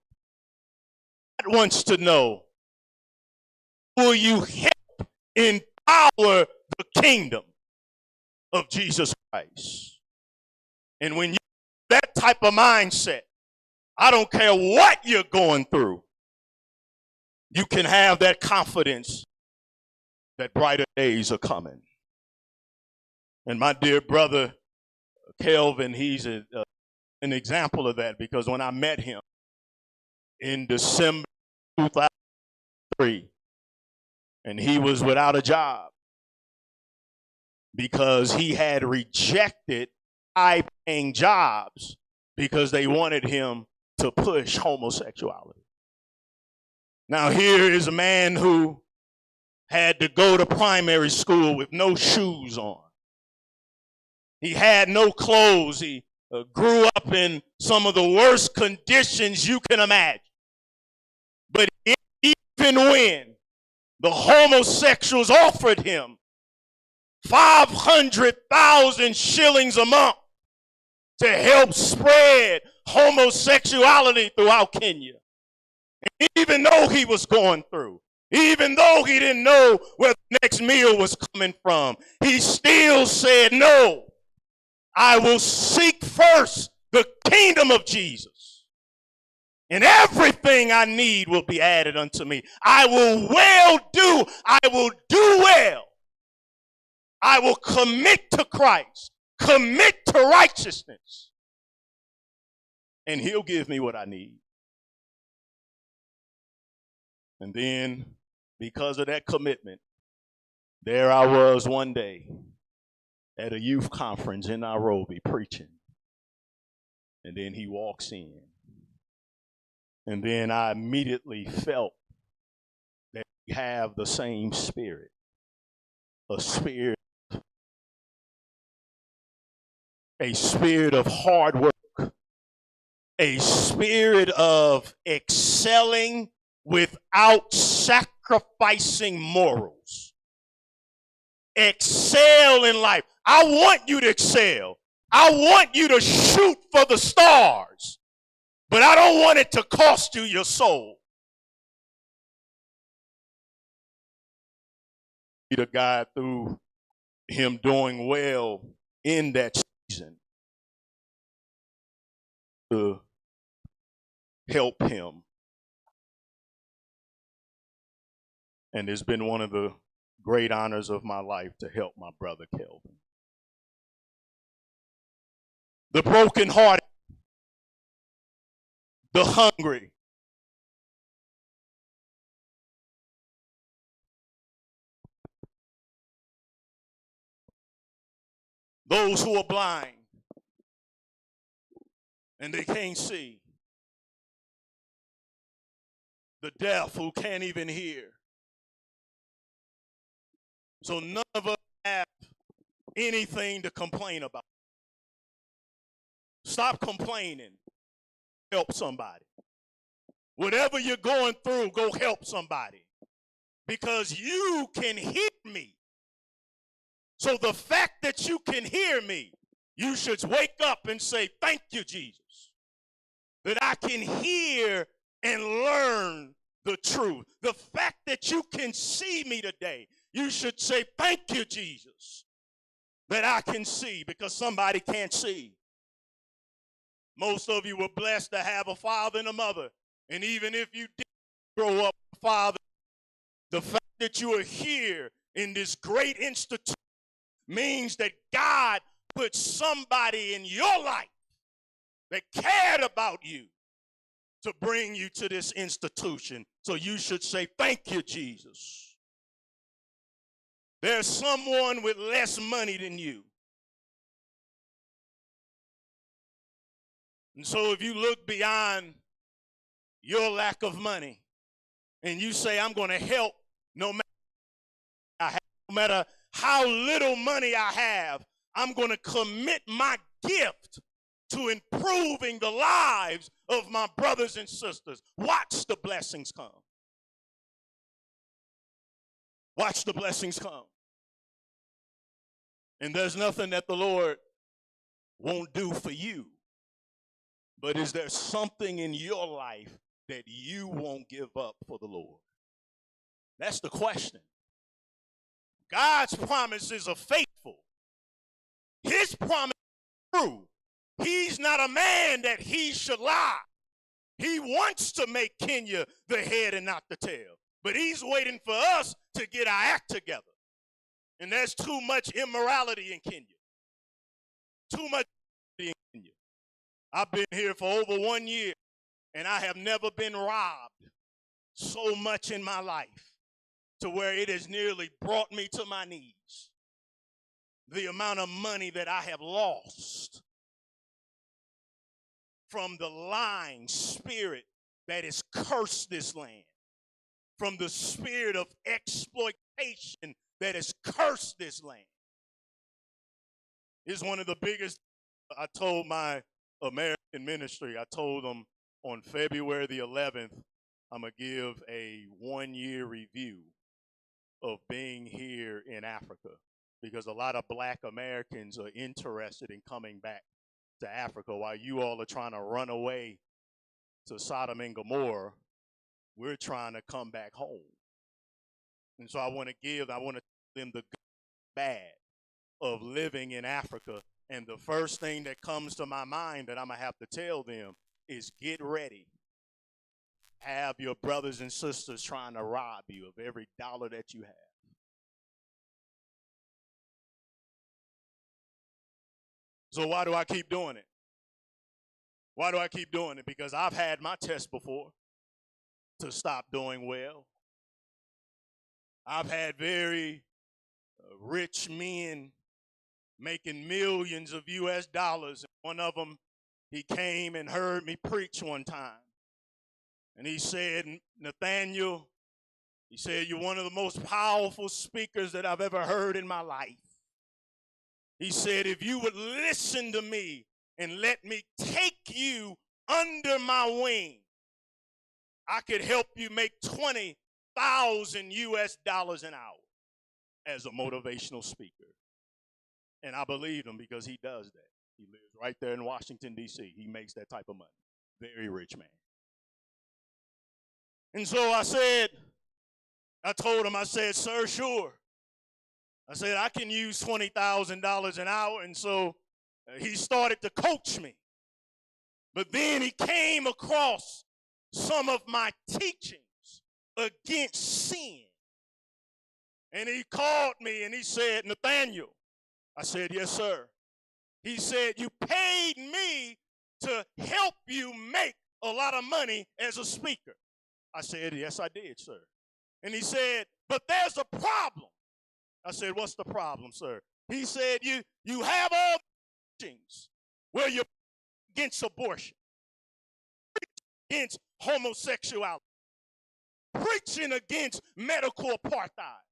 God wants to know, will you help empower the kingdom of Jesus Christ? And when you have that type of mindset, I don't care what you're going through, you can have that confidence that brighter days are coming. And my dear brother, Kelvin, he's an example of that, because when I met him in December 2003, and he was without a job because he had rejected high-paying jobs because they wanted him to push homosexuality. Now here is a man who had to go to primary school with no shoes on. He had no clothes. He grew up in some of the worst conditions you can imagine. But even when the homosexuals offered him 500,000 shillings a month to help spread homosexuality throughout Kenya, and even though he was going through, even though he didn't know where the next meal was coming from, he still said, no, I will seek first the kingdom of Jesus, and everything I need will be added unto me. I will do well. I will commit to Christ, commit to righteousness, and he'll give me what I need. And then, because of that commitment, there I was one day at a youth conference in Nairobi preaching. And then he walks in. And then I immediately felt that we have the same spirit. A spirit of hard work. A spirit of excelling without sacrificing morals. Excel in life. I want you to excel. I want you to shoot for the stars, but I don't want it to cost you your soul. The God, through him doing well in that season, to help him. And it's been one of the great honors of my life to help my brother Kelvin. The brokenhearted, the hungry, those who are blind and they can't see, the deaf who can't even hear. So none of us have anything to complain about. Stop complaining help somebody. Whatever you're going through, go help somebody. Because you can hear me. So the fact that you can hear me, you should wake up and say, thank you, Jesus, that I can hear and learn the truth. The fact that you can see me today, you should say, thank you, Jesus, that I can see, because somebody can't see. Most of you were blessed to have a father and a mother. And even if you did grow up with a father, the fact that you are here in this great institution means that God put somebody in your life that cared about you to bring you to this institution. So you should say, thank you, Jesus. There's someone with less money than you. And so if you look beyond your lack of money and you say, I'm going to help no matter how little money I have, I'm going to commit my gift to improving the lives of my brothers and sisters. Watch the blessings come. Watch the blessings come. And there's nothing that the Lord won't do for you. But is there something in your life that you won't give up for the Lord? That's the question. God's promises are faithful. His promise is true. He's not a man that he should lie. He wants to make Kenya the head and not the tail. But he's waiting for us to get our act together. And there's too much immorality in Kenya. Too much in Kenya. I've been here for over 1 year, and I have never been robbed so much in my life to where it has nearly brought me to my knees. The amount of money that I have lost from the lying spirit that has cursed this land, from the spirit of exploitation that has cursed this land. It's one of the biggest. I told my American ministry, I told them on February the 11th, I'm going to give a 1-year review of being here in Africa, because a lot of black Americans are interested in coming back to Africa. While you all are trying to run away to Sodom and Gomorrah, we're trying to come back home. And so I want to tell them the good, bad of living in Africa. And the first thing that comes to my mind that I'm going to have to tell them is get ready. Have your brothers and sisters trying to rob you of every dollar that you have. So why do I keep doing it? Why do I keep doing it? Because I've had my test before to stop doing well. I've had very rich men making millions of US dollars. One of them, he came and heard me preach one time. And he said, Nathaniel, he said, you're one of the most powerful speakers that I've ever heard in my life. He said, if you would listen to me and let me take you under my wing, I could help you make 20,000 US dollars an hour as a motivational speaker. And I believed him because he does that. He lives right there in Washington, D.C. He makes that type of money. Very rich man. And so I told him, I said, sir, sure. I said, I can use $20,000 an hour. And so he started to coach me. But then he came across some of my teachings against sin. And he called me and he said, Nathaniel. I said, yes, sir. He said, you paid me to help you make a lot of money as a speaker. I said, yes, I did, sir. And he said, but there's a problem. I said, what's the problem, sir? He said, you have all things where you're against abortion, against homosexuality, preaching against medical apartheid,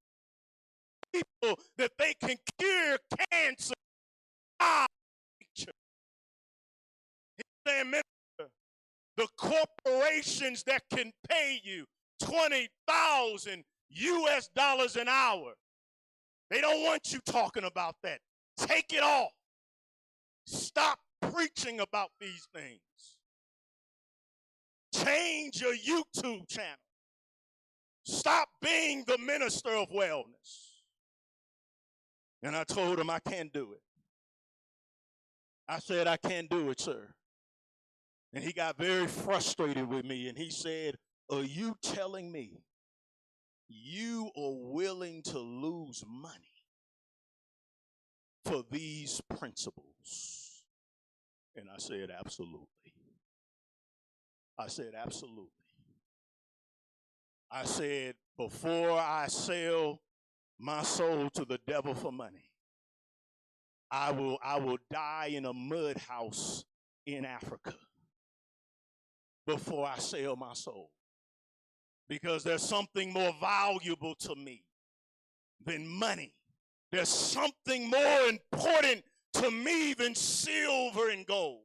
people that they can cure cancer. He said, minister, The corporations that can pay you $20,000 US an hour. They don't want you talking about that. Take it off. Stop preaching about these things. Change your YouTube channel. Stop being the minister of wellness. And I told him I can't do it. I said, I can't do it, sir. And he got very frustrated with me, and he said, are you telling me you are willing to lose money for these principles? And I said, absolutely. I said, absolutely. I said, before I sell my soul to the devil for money, I will die in a mud house in Africa before I sell my soul. Because there's something more valuable to me than money. There's something more important to me than silver and gold.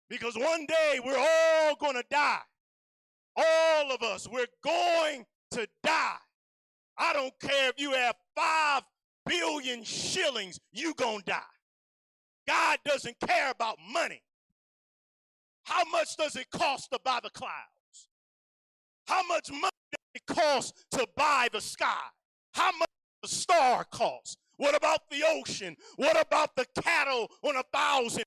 Because one day we're all going to die. All of us, we're going to die. I don't care if you have 5 billion shillings, you gonna die. God doesn't care about money. How much does it cost to buy the clouds? How much money does it cost to buy the sky? How much does the star cost? What about the ocean? What about the cattle on 1,000?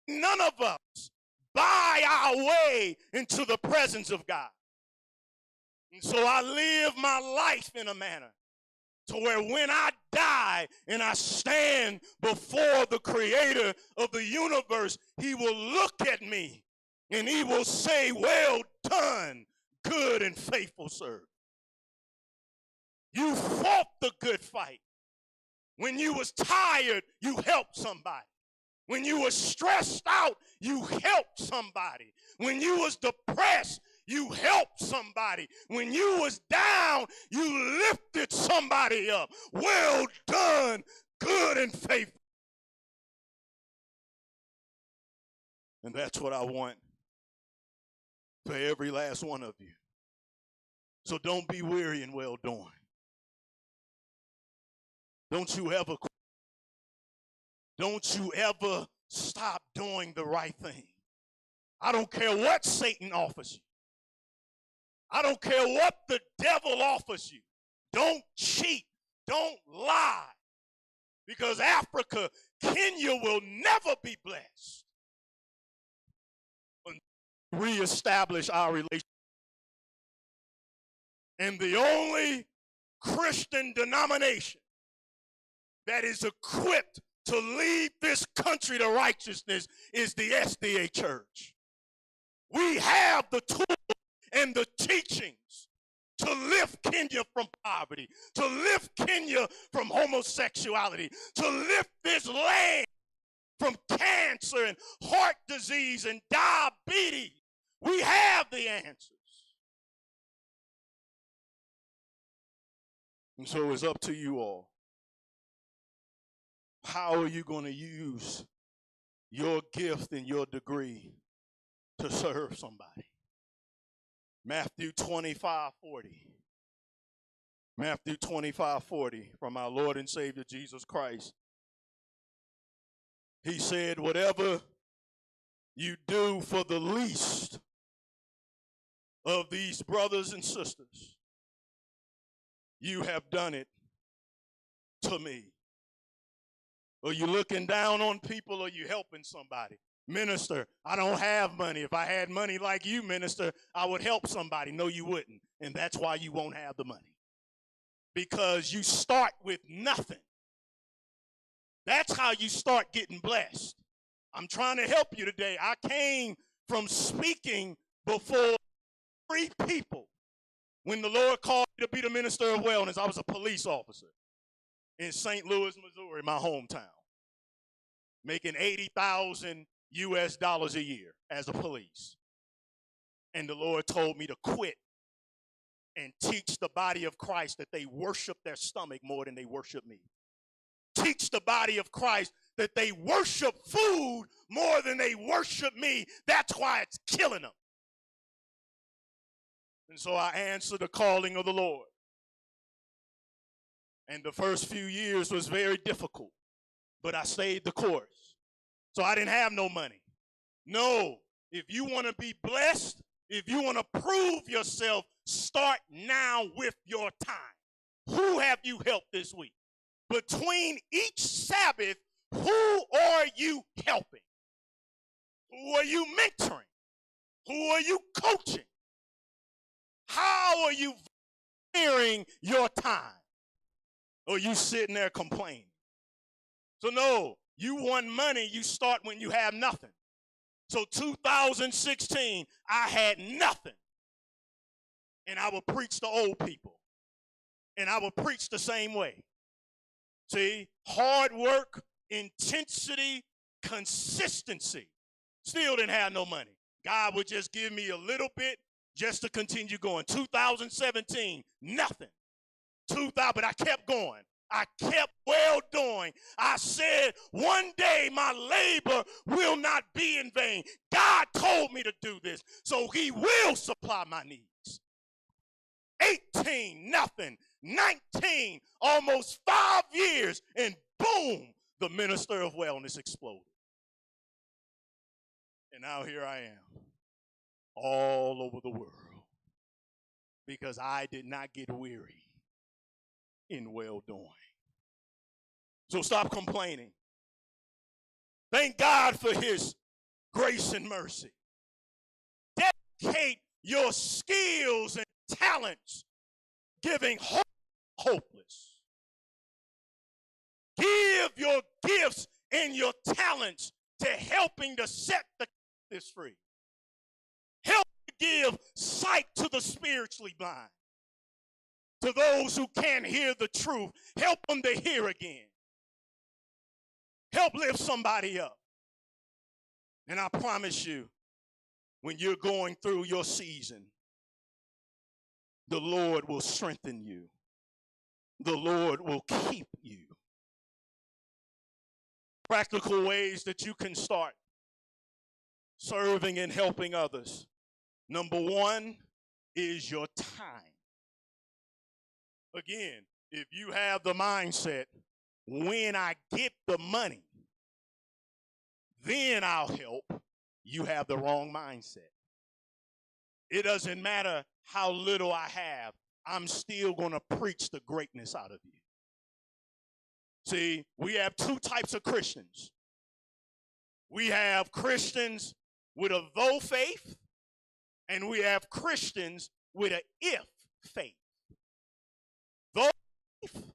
None of us buy our way into the presence of God. And so I live my life in a manner to where when I die and I stand before the creator of the universe, he will look at me and he will say, well done, good and faithful servant. You fought the good fight. When you was tired, you helped somebody. When you were stressed out, you helped somebody. When you was depressed, you helped somebody. When you was down, you lifted somebody up. Well done, good and faithful. And that's what I want for every last one of you. So don't be weary in well doing. Don't you ever quit. Don't you ever stop doing the right thing. I don't care what Satan offers you. I don't care what the devil offers you. Don't cheat. Don't lie. Because Africa, Kenya will never be blessed until we reestablish our relationship. And the only Christian denomination that is equipped to lead this country to righteousness is the SDA church. We have the tools and the teachings to lift Kenya from poverty, to lift Kenya from homosexuality, to lift this land from cancer and heart disease and diabetes. We have the answers. And so it's up to you all. How are you going to use your gift and your degree to serve somebody? Matthew 25:40. Matthew 25:40 from our Lord and Savior Jesus Christ. He said, whatever you do for the least of these brothers and sisters, you have done it to me. Are you looking down on people or are you helping somebody? Minister, I don't have money. If I had money like you, minister, I would help somebody. No, you wouldn't. And that's why you won't have the money. Because you start with nothing. That's how you start getting blessed. I'm trying to help you today. I came from speaking before 3 people. When the Lord called me to be the minister of wellness, I was a police officer in St. Louis, Missouri, my hometown, making $80,000 US a year as a police. And the Lord told me to quit and teach the body of Christ that they worship their stomach more than they worship me. teach the body of Christ that they worship food more than they worship me. That's why it's killing them. And so I answered the calling of the Lord. And the first few years was very difficult, but I stayed the course. So I didn't have no money. No, if you want to be blessed, if you want to prove yourself, start now with your time. Who have you helped this week? Between each Sabbath, who are you helping? Who are you mentoring? Who are you coaching? How are you volunteering your time? Or you sitting there complaining? So no, you want money, you start when you have nothing. So 2016, I had nothing. And I would preach to old people. And I would preach the same way. See, hard work, intensity, consistency. Still didn't have no money. God would just give me a little bit just to continue going. 2017, nothing. But I kept going. I kept well doing. I said, one day my labor will not be in vain. God told me to do this, so he will supply my needs. 18, nothing. 19, almost 5 years, and boom, the minister of wellness exploded. And now here I am, all over the world, because I did not get weary in well doing. So stop complaining. Thank God for his grace and mercy. Dedicate your skills and talents, giving hope hopeless. Give your gifts and your talents to helping to set the captives free. Help to give sight to the spiritually blind. To those who can't hear the truth, help them to hear again. Help lift somebody up. And I promise you, when you're going through your season, the Lord will strengthen you. The Lord will keep you. Practical ways that you can start serving and helping others. Number one is your time. Again, if you have the mindset, when I get the money, then I'll help, you have the wrong mindset. It doesn't matter how little I have, I'm still going to preach the greatness out of you. See, we have two types of Christians. We have Christians with a though faith, and we have Christians with an if faith. Though faith,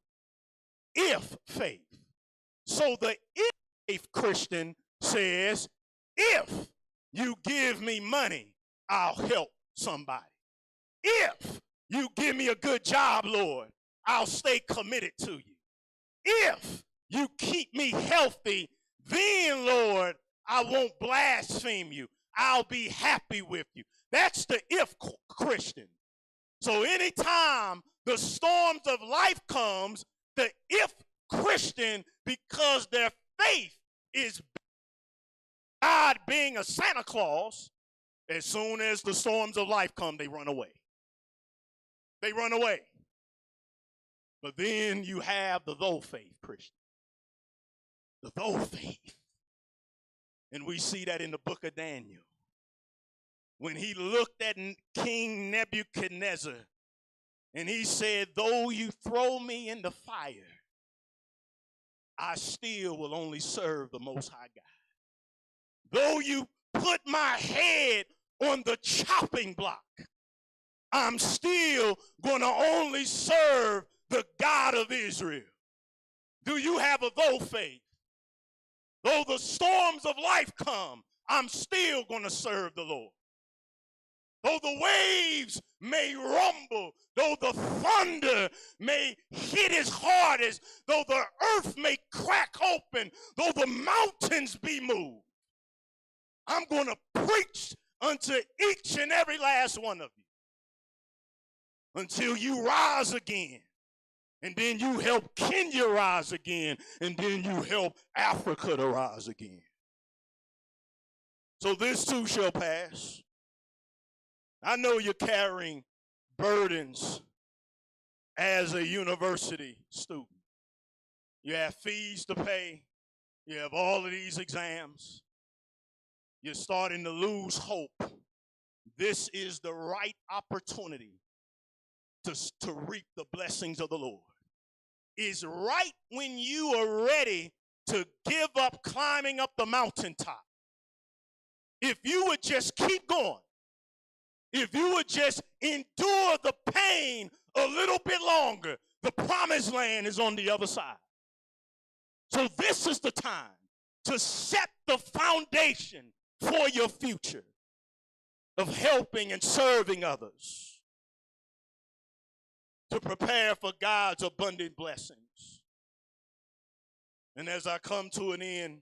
if faith. So the if faith Christian says, if you give me money, I'll help somebody. If you give me a good job, Lord, I'll stay committed to you. If you keep me healthy, then, Lord, I won't blaspheme you. I'll be happy with you. That's the if Christian. So anytime the storms of life comes, the if Christian, because their faith is God being a Santa Claus, as soon as the storms of life come, they run away. They run away. But then you have the though faith Christian. The though faith. And we see that in the book of Daniel. When he looked at King Nebuchadnezzar and he said, though you throw me in the fire, I still will only serve the Most High God. Though you put my head on the chopping block, I'm still going to only serve the God of Israel. Do you have a though faith? Though the storms of life come, I'm still going to serve the Lord. Though the waves may rumble, though the thunder may hit as hard as, though the earth may crack open, though the mountains be moved, I'm going to preach unto each and every last one of you until you rise again And then you help Kenya rise again. And then you help Africa to rise again. So this too shall pass. I know you're carrying burdens as a university student. You have fees to pay. You have all of these exams. You're starting to lose hope. This is the right opportunity to reap the blessings of the Lord. It's right when you are ready to give up climbing up the mountaintop. If you would just keep going, if you would just endure the pain a little bit longer, the promised land is on the other side. So this is the time to set the foundation for your future of helping and serving others, to prepare for God's abundant blessings. And as I come to an end,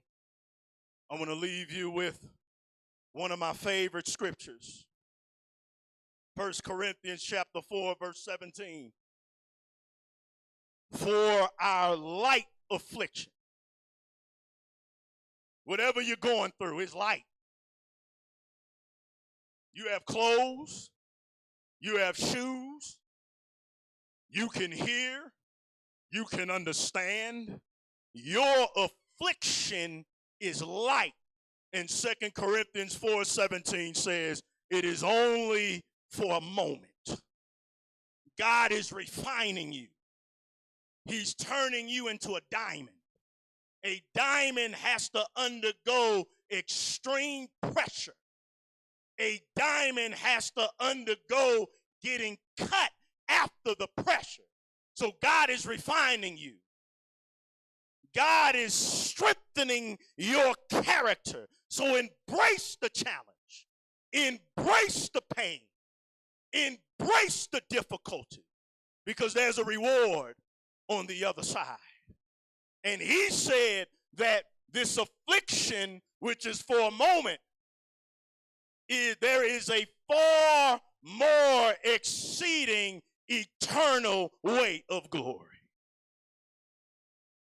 I want to leave you with one of my favorite scriptures. 1 Corinthians chapter 4, verse 17. For our light affliction. Whatever you're going through is light. You have clothes. You have shoes. You can hear. You can understand. Your affliction is light. And 2 Corinthians 4:17 says, it is only for a moment. God is refining you. He's turning you into a diamond. A diamond has to undergo extreme pressure. A diamond has to undergo getting cut after the pressure. So God is refining you. God is strengthening your character. So embrace the challenge. Embrace the pain. Embrace the difficulty. Because there's a reward on the other side. And he said that this affliction, which is for a moment, there is a far more exceeding eternal weight of glory.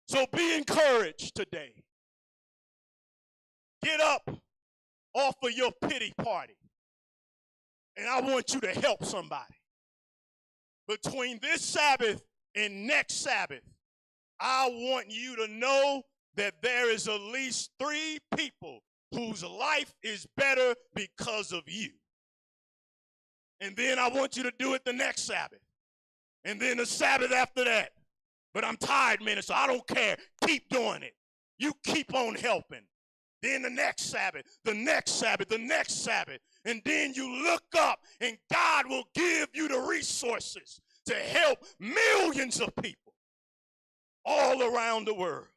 So be encouraged today. Get up off of your pity party. And I want you to help somebody. Between this Sabbath and next Sabbath, I want you to know that there is at least 3 people whose life is better because of you. And then I want you to do it the next Sabbath. And then the Sabbath after that. But I'm tired, minister. I don't care. Keep doing it. You keep on helping. Then the next Sabbath, the next Sabbath, the next Sabbath. And then you look up and God will give you the resources to help millions of people all around the world.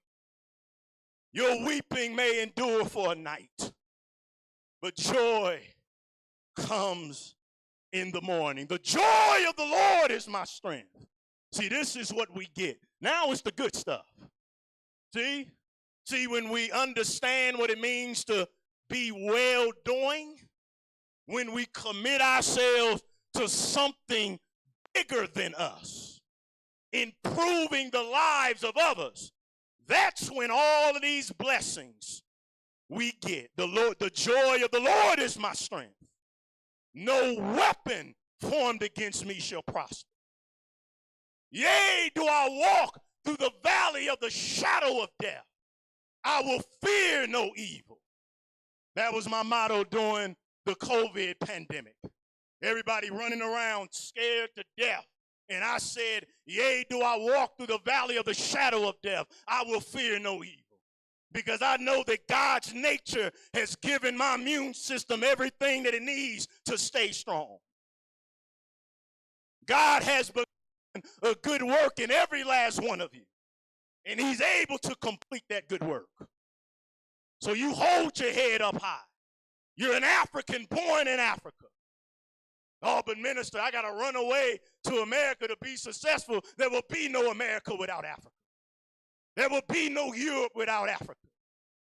Your weeping may endure for a night, but joy comes in the morning. The joy of the Lord is my strength. See, this is what we get. Now it's the good stuff. See, when we understand what it means to be well doing, when we commit ourselves to something bigger than us, improving the lives of others, that's when all of these blessings we get. The joy of the Lord is my strength. No weapon formed against me shall prosper. Yea, do I walk through the valley of the shadow of death, I will fear no evil. That was my motto during the COVID pandemic. Everybody running around scared to death. And I said, yea, do I walk through the valley of the shadow of death, I will fear no evil. Because I know that God's nature has given my immune system everything that it needs to stay strong. God has begun a good work in every last one of you. And he's able to complete that good work. So you hold your head up high. You're an African born in Africa. Oh, but minister, I got to run away to America to be successful. There will be no America without Africa. There will be no Europe without Africa.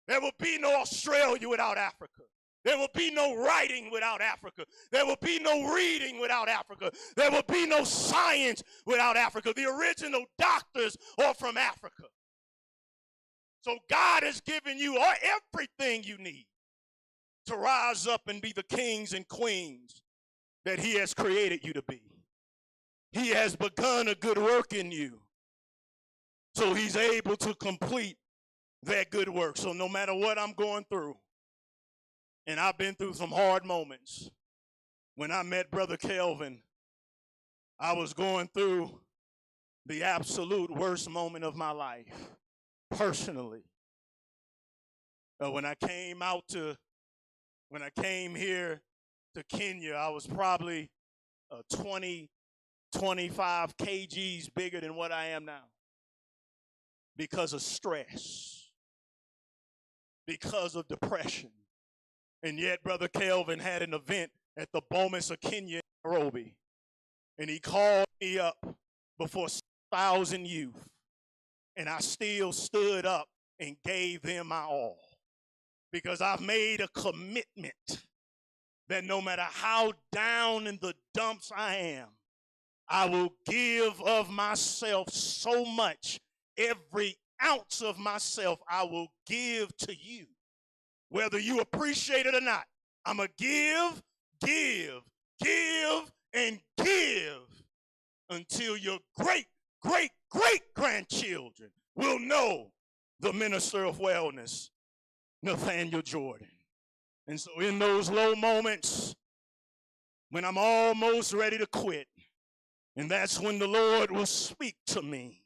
There will be no Australia without Africa. There will be no writing without Africa. There will be no reading without Africa. There will be no science without Africa. The original doctors are from Africa. So God has given you everything you need to rise up and be the kings and queens that he has created you to be. He has begun a good work in you. So he's able to complete that good work. So no matter what I'm going through, and I've been through some hard moments. When I met Brother Kelvin, I was going through the absolute worst moment of my life, personally. When I came here to Kenya, I was probably 20, 25 kgs bigger than what I am now. Because of stress, because of depression. And yet, Brother Kelvin had an event at the Bomas of Kenya, Nairobi. And he called me up before 6,000 youth. And I still stood up and gave them my all. Because I've made a commitment that no matter how down in the dumps I am, I will give of myself so much. Every ounce of myself I will give to you. Whether you appreciate it or not, I'm going to give, and give until your great, great, great grandchildren will know the minister of wellness, Nathaniel Jordan. And so in those low moments, when I'm almost ready to quit, and that's when the Lord will speak to me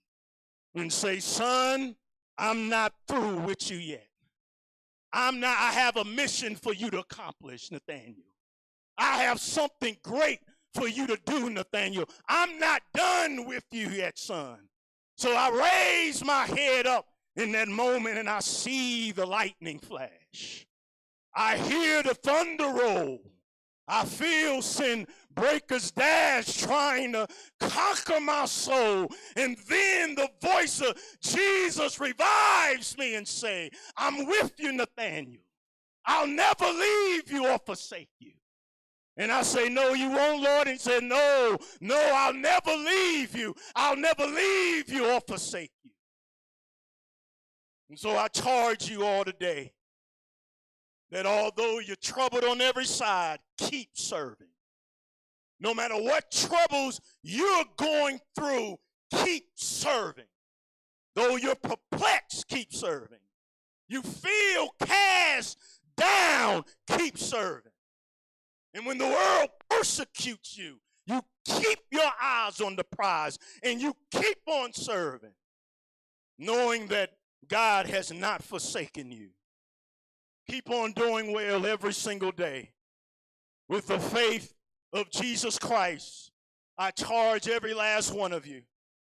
and say, son, I'm not through with you yet. I have a mission for you to accomplish, Nathaniel. I have something great for you to do, Nathaniel. I'm not done with you yet, son. So I raise my head up in that moment and I see the lightning flash. I hear the thunder roll. I feel sin breakers dash trying to conquer my soul. And then the voice of Jesus revives me and say, I'm with you, Nathaniel. I'll never leave you or forsake you. And I say, no, you won't, Lord. And he said, no, I'll never leave you. I'll never leave you or forsake you. And so I charge you all today that although you're troubled on every side, keep serving. No matter what troubles you're going through, keep serving. Though you're perplexed, keep serving. You feel cast down, keep serving. And when the world persecutes you, you keep your eyes on the prize and you keep on serving, knowing that God has not forsaken you. Keep on doing well every single day. With the faith of Jesus Christ, I charge every last one of you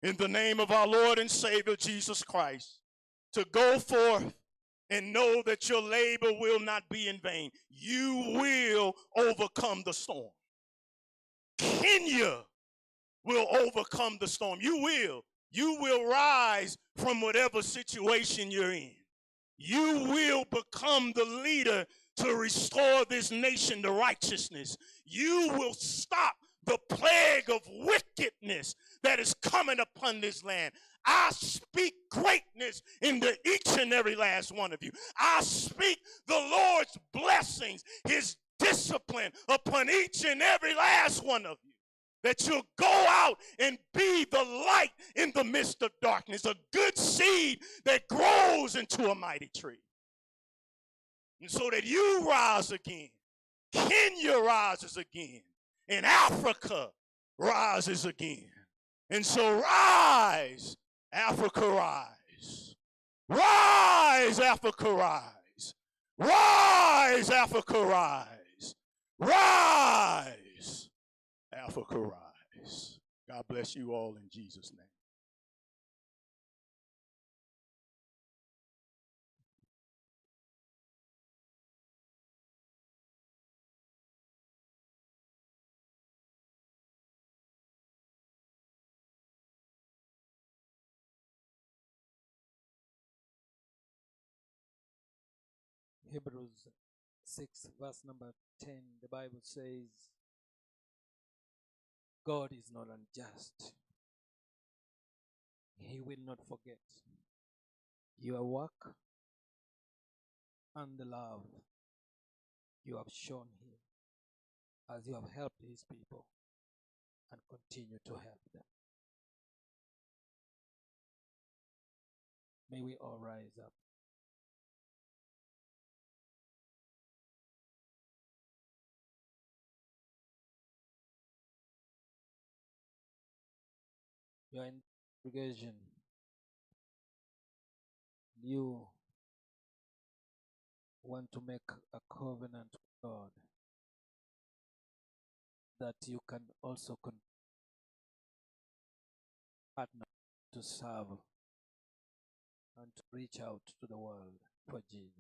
in the name of our Lord and Savior Jesus Christ to go forth and know that your labor will not be in vain. You will overcome the storm. Kenya will overcome the storm. You will. You will rise from whatever situation you're in. You will become the leader to restore this nation to righteousness. You will stop the plague of wickedness that is coming upon this land. I speak greatness into each and every last one of you. I speak the Lord's blessings, his discipline upon each and every last one of you. That you'll go out and be the light in the midst of darkness, a good seed that grows into a mighty tree. And so that you rise again, Kenya rises again, and Africa rises again. And so rise, Africa rise. Rise, Africa rise. Rise, Africa rise. Rise, Africa rise. God bless you all in Jesus' name. Hebrews 6, verse number 10, the Bible says, God is not unjust. He will not forget your work and the love you have shown him as you have helped his people and continue to help them. May we all rise up. You are in congregation. You want to make a covenant with God that you can also partner to serve and to reach out to the world for Jesus.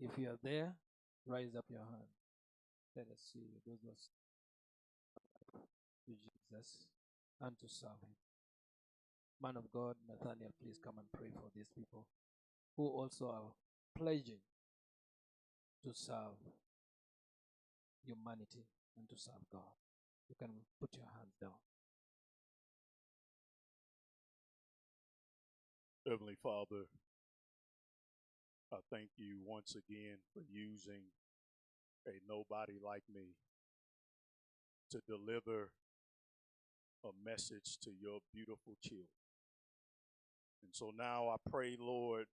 If you are there, raise up your hand. Let us see you. Those who are to Jesus and to serve him. Man of God, Nathaniel, please come and pray for these people who also are pledging to serve humanity and to serve God. You can put your hands down. Heavenly Father, I thank you once again for using a nobody like me to deliver a message to your beautiful children. And so now I pray, Lord,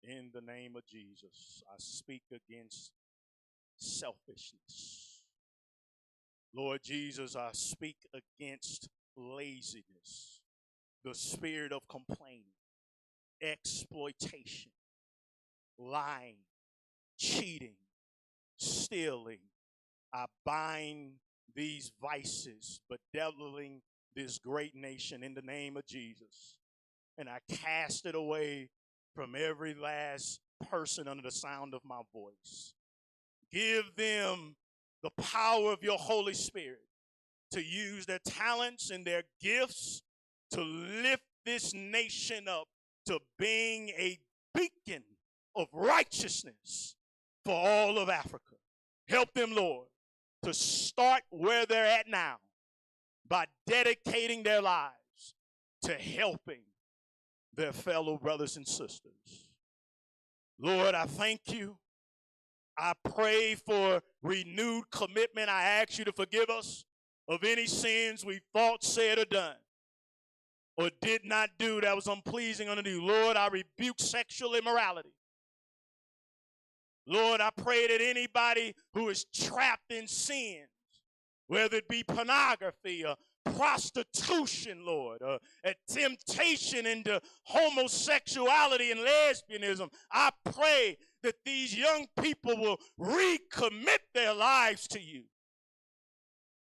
in the name of Jesus, I speak against selfishness. Lord Jesus, I speak against laziness, the spirit of complaining, exploitation, lying, cheating, stealing. I bind these vices, bedeviling this great nation in the name of Jesus. And I cast it away from every last person under the sound of my voice. Give them the power of your Holy Spirit to use their talents and their gifts to lift this nation up to being a beacon of righteousness for all of Africa. Help them, Lord, to start where they're at now by dedicating their lives to helping their fellow brothers and sisters. Lord, I thank you. I pray for renewed commitment. I ask you to forgive us of any sins we thought, said, or done, or did not do that was unpleasing unto you. Lord, I rebuke sexual immorality. Lord, I pray that anybody who is trapped in sins, whether it be pornography or prostitution, Lord, or a temptation into homosexuality and lesbianism, I pray that these young people will recommit their lives to you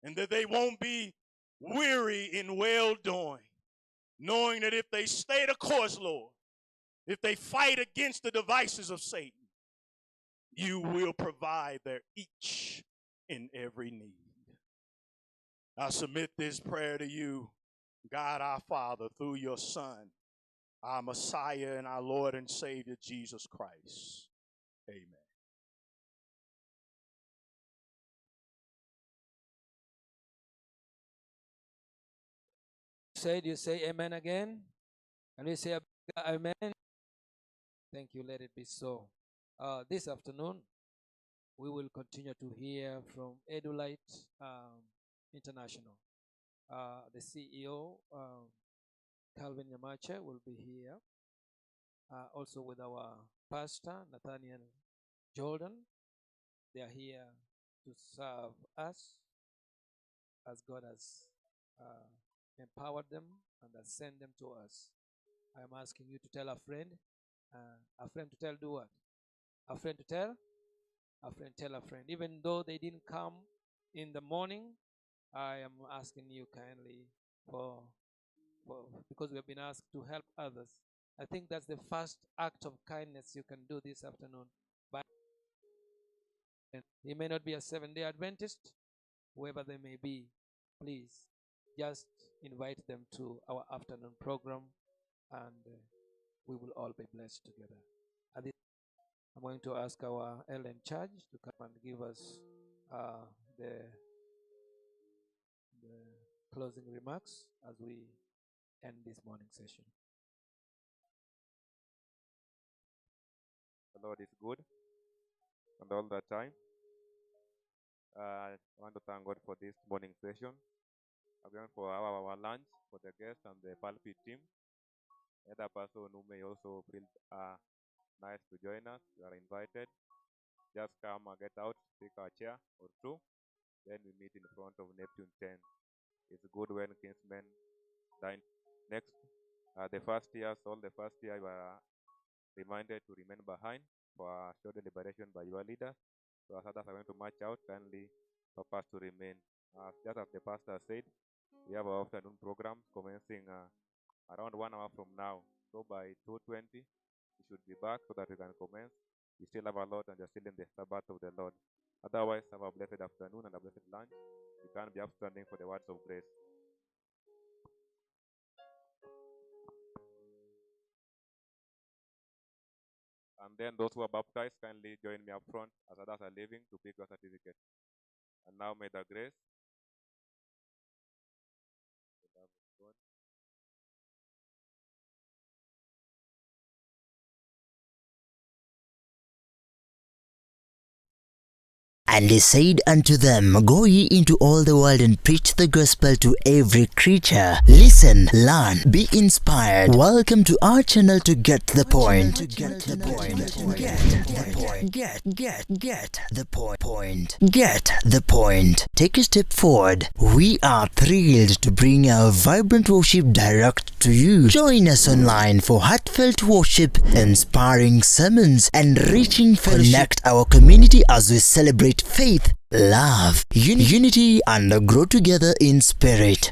and that they won't be weary in well-doing, knowing that if they stay the course, Lord, if they fight against the devices of Satan, you will provide their each and every need. I submit this prayer to you, God our Father, through your Son, our Messiah and our Lord and Savior, Jesus Christ. Amen. Said you say amen again? And we say amen. Thank you. Let it be so. This afternoon, we will continue to hear from Edulite International. The CEO, Calvin Yamache, will be here. Also with our pastor, Nathaniel Jordan. They are here to serve us as God has empowered them and has sent them to us. I am asking you to tell a friend to tell do what? A friend to tell? A friend tell a friend. Even though they didn't come in the morning, I am asking you kindly because we have been asked to help others. I think that's the first act of kindness you can do this afternoon. But he may not be a 7-day Adventist, whoever they may be, please just invite them to our afternoon program and we will all be blessed together. I'm going to ask our L in charge to come and give us the closing remarks as we end this morning session. The Lord is good, and all the time. I want to thank God for this morning session. Again, for our lunch, for the guests and the pulpit team. Other person who may also feel nice to join us, you are invited. Just come and get out, take a chair or two. Then we meet in front of Neptune 10. It's good when kinsmen dine next. The first years, all the first year, you are reminded to remain behind for a short deliberation by your leaders. So as others are going to march out, kindly help us to remain. Just as the pastor said, we have our afternoon programs commencing around 1 hour from now. So by 2:20, we should be back so that we can commence. We still have a lot and we are still in the Sabbath of the Lord. Otherwise, have a blessed afternoon and a blessed lunch. You can be upstanding for the words of grace. And then those who are baptized, kindly join me up front as others are leaving to pick your certificate. And now may the grace, the love of God, And he said unto them, Go ye into all the world and preach the gospel to every creature. Listen, learn, be inspired. Welcome to our channel to get the point. Get the point. Get the point. Get the point. Take a step forward. We are thrilled to bring our vibrant worship direct to you. Join us online for heartfelt worship, inspiring sermons, and enriching fellowship. Connect our community as we celebrate faith, love, unity, and grow together in spirit.